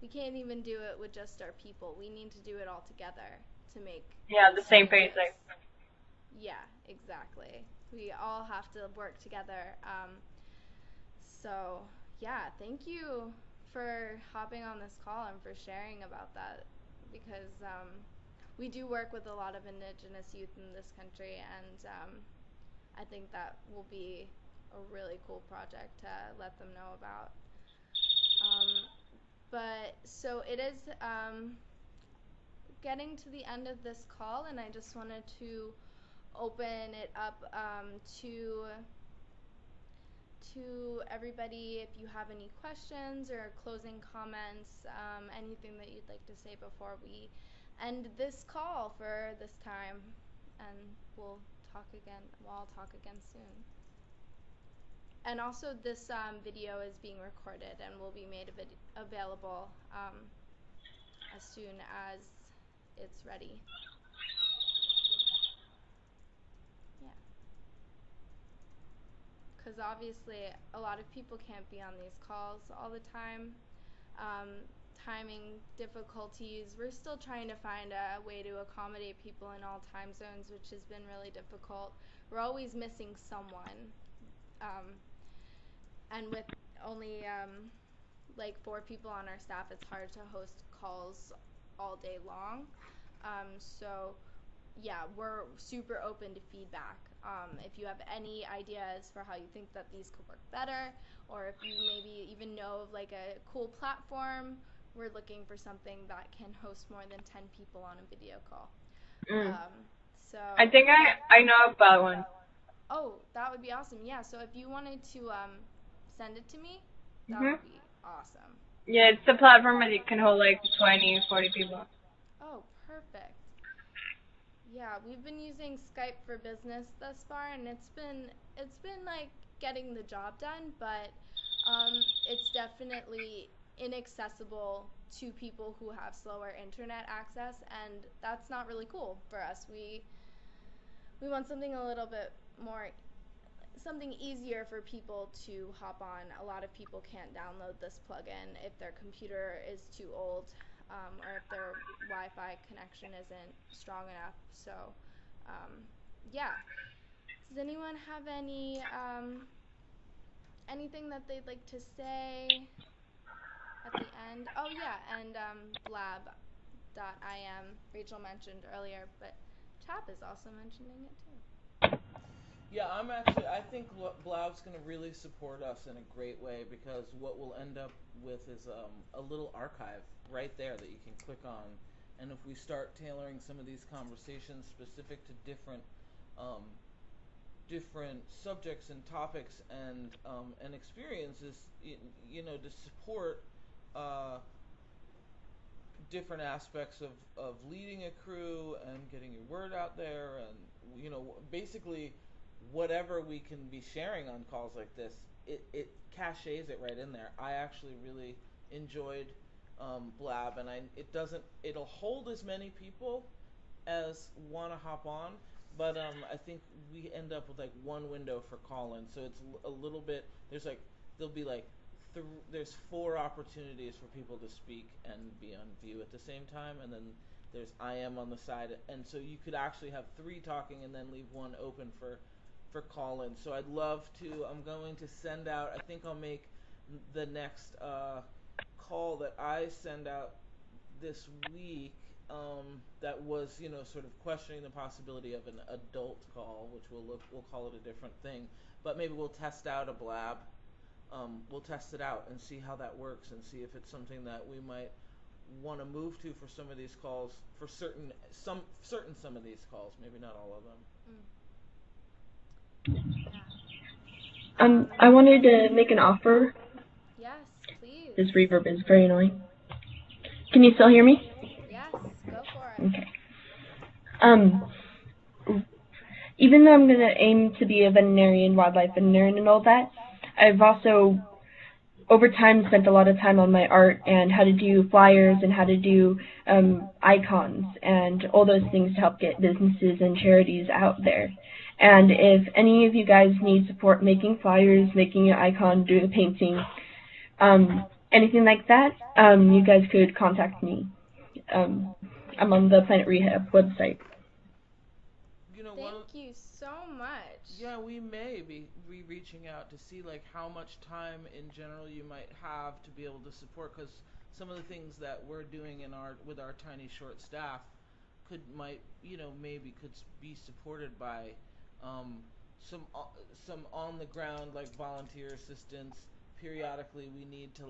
We can't even do it with just our people. We need to do it all together to make the same pace. Like. Yeah, exactly. we all have to work together. So yeah, thank you for hopping on this call and for sharing about that, because we do work with a lot of Indigenous youth in this country, and I think that will be a really cool project to let them know about. But so it is getting to the end of this call, and I just wanted to open it up to everybody. If you have any questions or closing comments, anything that you'd like to say before we end this call for this time, and we'll all talk again soon. And also, this video is being recorded and will be made available as soon as it's ready. Yeah. Because obviously, a lot of people can't be on these calls all the time. Timing difficulties. We're still trying to find a way to accommodate people in all time zones, which has been really difficult. We're always missing someone. And with only like 4 people on our staff, it's hard to host calls all day long. So yeah, we're super open to feedback. If you have any ideas for how you think that these could work better, or if you maybe even know of like a cool platform, we're looking for something that can host more than 10 people on a video call. So I think I know about one. Oh, that would be awesome. Yeah, so if you wanted to send it to me, that Mhm. would be awesome. Yeah, it's a platform that you can hold like 20, 40 people. Oh, perfect. Yeah, we've been using Skype for Business thus far, and it's been like getting the job done, but it's definitely inaccessible to people who have slower internet access, and that's not really cool for us. We want something a little bit more, something easier for people to hop on. A lot of people can't download this plugin if their computer is too old, or if their Wi-Fi connection isn't strong enough. So yeah, does anyone have anything that they'd like to say at the end? Oh yeah, and blab.im Rachel mentioned earlier, but Chap is also mentioning it too. Yeah, I think Blab's going to really support us in a great way, because what we'll end up with is a little archive right there that you can click on. And if we start tailoring some of these conversations specific to different subjects and topics and experiences, to support different aspects of leading a crew and getting your word out there, and basically whatever we can be sharing on calls like this, it caches it right in there. I actually really enjoyed Blab, and it'll hold as many people as want to hop on, but I think we end up with like one window for call-in, so it's a little bit, there'll be like there's 4 opportunities for people to speak and be on view at the same time, and then there's IM on the side, and so you could actually have 3 talking and then leave 1 open for call-in. So I'm going to send out, I think I'll make the next call that I send out this week, that was, sort of questioning the possibility of an adult call, which we'll call it a different thing, but maybe we'll test out a Blab. We'll test it out and see how that works, and see if it's something that we might want to move to for some of these calls, for some of these calls, maybe not all of them. I wanted to make an offer. Yes, please. This reverb is very annoying. Can you still hear me? Yes, go for it. Okay. Even though I'm going to aim to be a veterinarian, wildlife veterinarian and all that, I've also, over time, spent a lot of time on my art and how to do flyers and how to do icons and all those things to help get businesses and charities out there. And if any of you guys need support making flyers, making an icon, doing a painting, anything like that, you guys could contact me. I'm on the Planet Rehab website. you know, Thank you so much. Yeah, we may be reaching out to see like how much time in general you might have to be able to support, because some of the things that we're doing with our tiny short staff might maybe could be supported by some on the ground like volunteer assistance. Periodically, we need to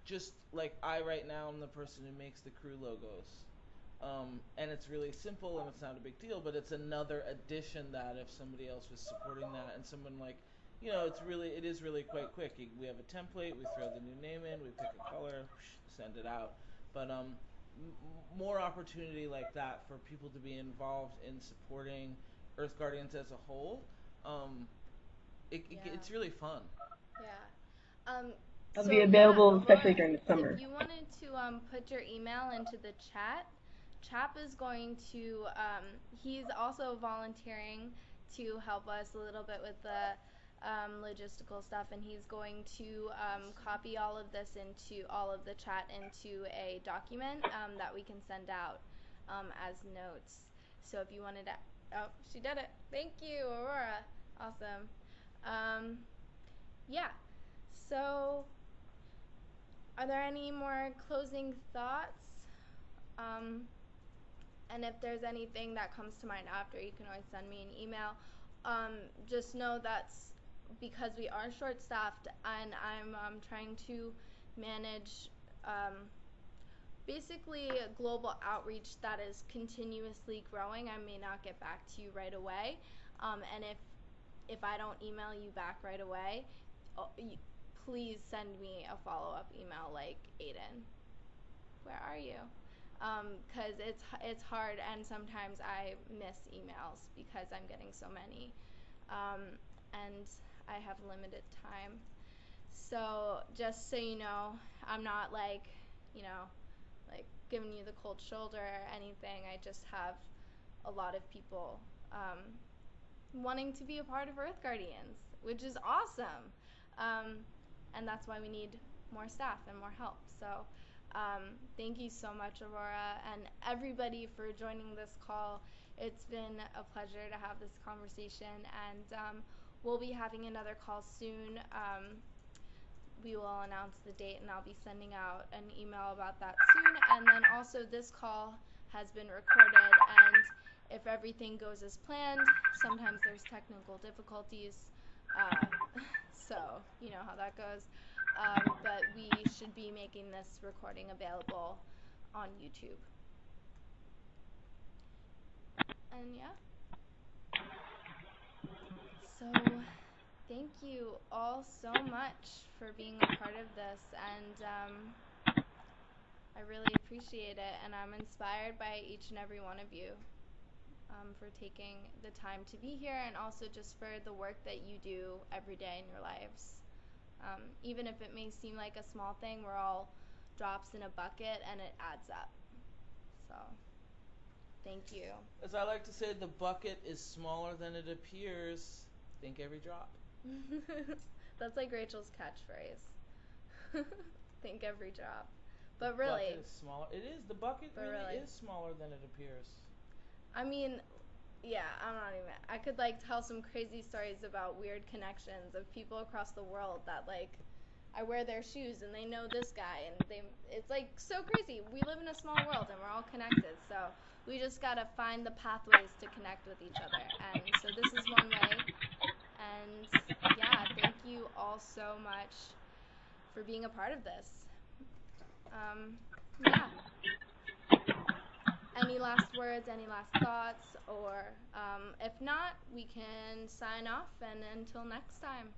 just like I right now am the person who makes the crew logos. And it's really simple and it's not a big deal, but it's another addition that if somebody else was supporting that and someone it is really quite quick. We have a template, we throw the new name in, we pick a color, send it out. But more opportunity like that for people to be involved in supporting Earth Guardians as a whole. It's really fun. Yeah. It'll be available especially during the summer. If you wanted to put your email into the chat, Chap is going to, he's also volunteering to help us a little bit with the logistical stuff, and he's going to copy all of this into the chat into a document that we can send out as notes. So if you wanted to, oh, she did it. Thank you, Aurora. Awesome. Yeah. So, are there any more closing thoughts? And if there's anything that comes to mind after, you can always send me an email. Just know that's because we are short-staffed, and I'm trying to manage basically a global outreach that is continuously growing. I may not get back to you right away, and if I don't email you back right away, please send me a follow-up email like, Aiden, where are you? Because it's hard, and sometimes I miss emails because I'm getting so many, and I have limited time. So just so you know, I'm not giving you the cold shoulder or anything. I just have a lot of people wanting to be a part of Earth Guardians, which is awesome. And that's why we need more staff and more help. So thank you so much, Aurora, and everybody for joining this call. It's been a pleasure to have this conversation, and we'll be having another call soon. We will announce the date, and I'll be sending out an email about that soon. And then also this call has been recorded, and if everything goes as planned, sometimes there's technical difficulties, so you know how that goes. But we should be making this recording available on YouTube. And yeah. So thank you all so much for being a part of this, and I really appreciate it, and I'm inspired by each and every one of you for taking the time to be here, and also just for the work that you do every day in your lives. Even if it may seem like a small thing, we're all drops in a bucket, and it adds up. So, thank you. As I like to say, the bucket is smaller than it appears. Think every drop. That's like Rachel's catchphrase. Think every drop. But really, the bucket is smaller. It is. The bucket really is smaller than it appears. I mean, yeah, I'm not even. I could tell some crazy stories about weird connections of people across the world that I wear their shoes and they know this guy, and it's so crazy. We live in a small world and we're all connected, so we just gotta find the pathways to connect with each other. And so this is one way. And yeah, thank you all so much for being a part of this. Yeah. Any last words, any last thoughts, or if not, we can sign off, and until next time.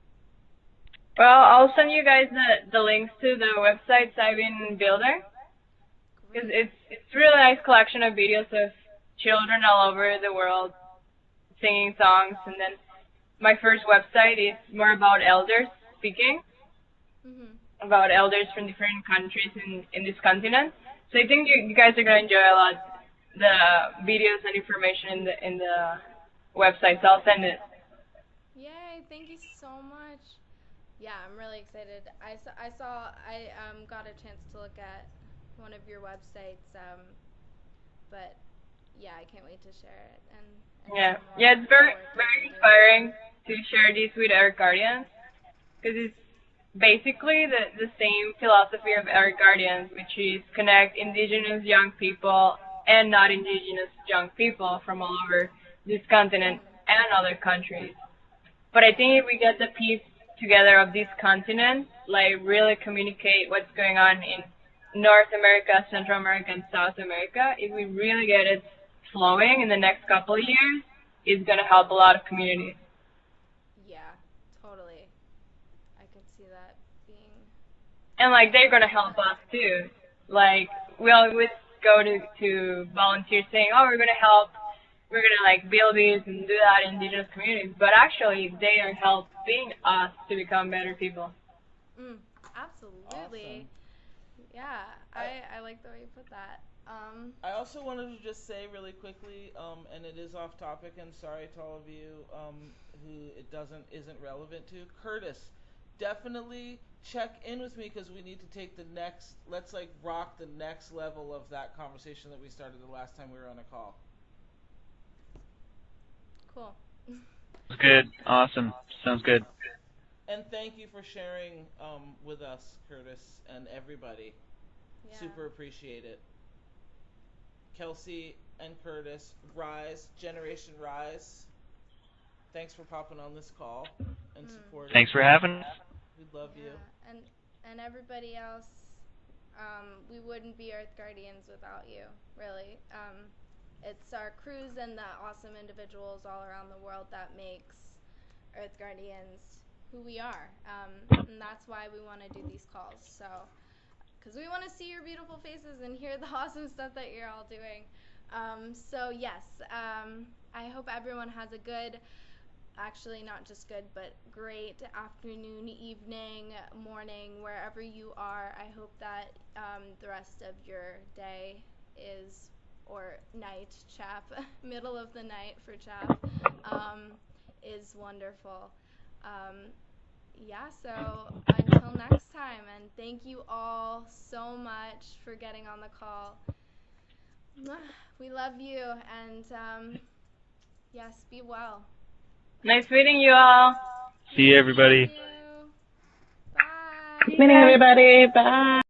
Well, I'll send you guys the links to the websites I've been building, because it's a really nice collection of videos of children all over the world singing songs. And then my first website is more about elders speaking, about elders from different countries in this continent. So I think you guys are gonna enjoy a lot the videos and information in the website. So I'll send it. Yay! Thank you so much. Yeah, I'm really excited. I got a chance to look at one of your websites, but yeah, I can't wait to share it. And Yeah, see more yeah, it's very, of the work that very you're doing. inspiring to share this with Eric Guardians, because it's basically the same philosophy of Eric Guardians, which is connect indigenous young people and not indigenous young people from all over this continent and other countries. But I think if we get the piece together of this continent, like really communicate what's going on in North America, Central America, and South America, if we really get it flowing in the next couple of years, it's going to help a lot of communities. Yeah, totally. I could see that being. And like they're going to help us too. Like we always go to volunteers saying, oh, we're going to help, we're going to like build this and do that in indigenous communities. But actually, they are helping us to become better people. Absolutely. Awesome. Yeah, I like the way you put that. I also wanted to just say really quickly, and it is off topic, and sorry to all of you who it isn't relevant to. Curtis, definitely check in with me because we need to take the next. Let's like rock the next level of that conversation that we started the last time we were on a call. Cool. Good. Awesome. Sounds good. And thank you for sharing with us, Curtis, and everybody. Yeah. Super appreciate it. Kelsey and Curtis, RYSE, Generation RYSE. Thanks for popping on this call and supporting. Thanks for having us. We love you. And everybody else, we wouldn't be Earth Guardians without you, really. It's our crews and the awesome individuals all around the world that makes Earth Guardians who we are. And that's why we want to do these calls. So, because we want to see your beautiful faces and hear the awesome stuff that you're all doing. So yes, I hope everyone has a good, actually not just good, but great afternoon, evening, morning, wherever you are. I hope that the rest of your day is, or night, chap, middle of the night for chap, is wonderful. Yeah, so until next time, and thank you all so much for getting on the call. We love you, and yes, be well. Nice meeting you all. See you, everybody. Bye. Good evening, everybody. Bye.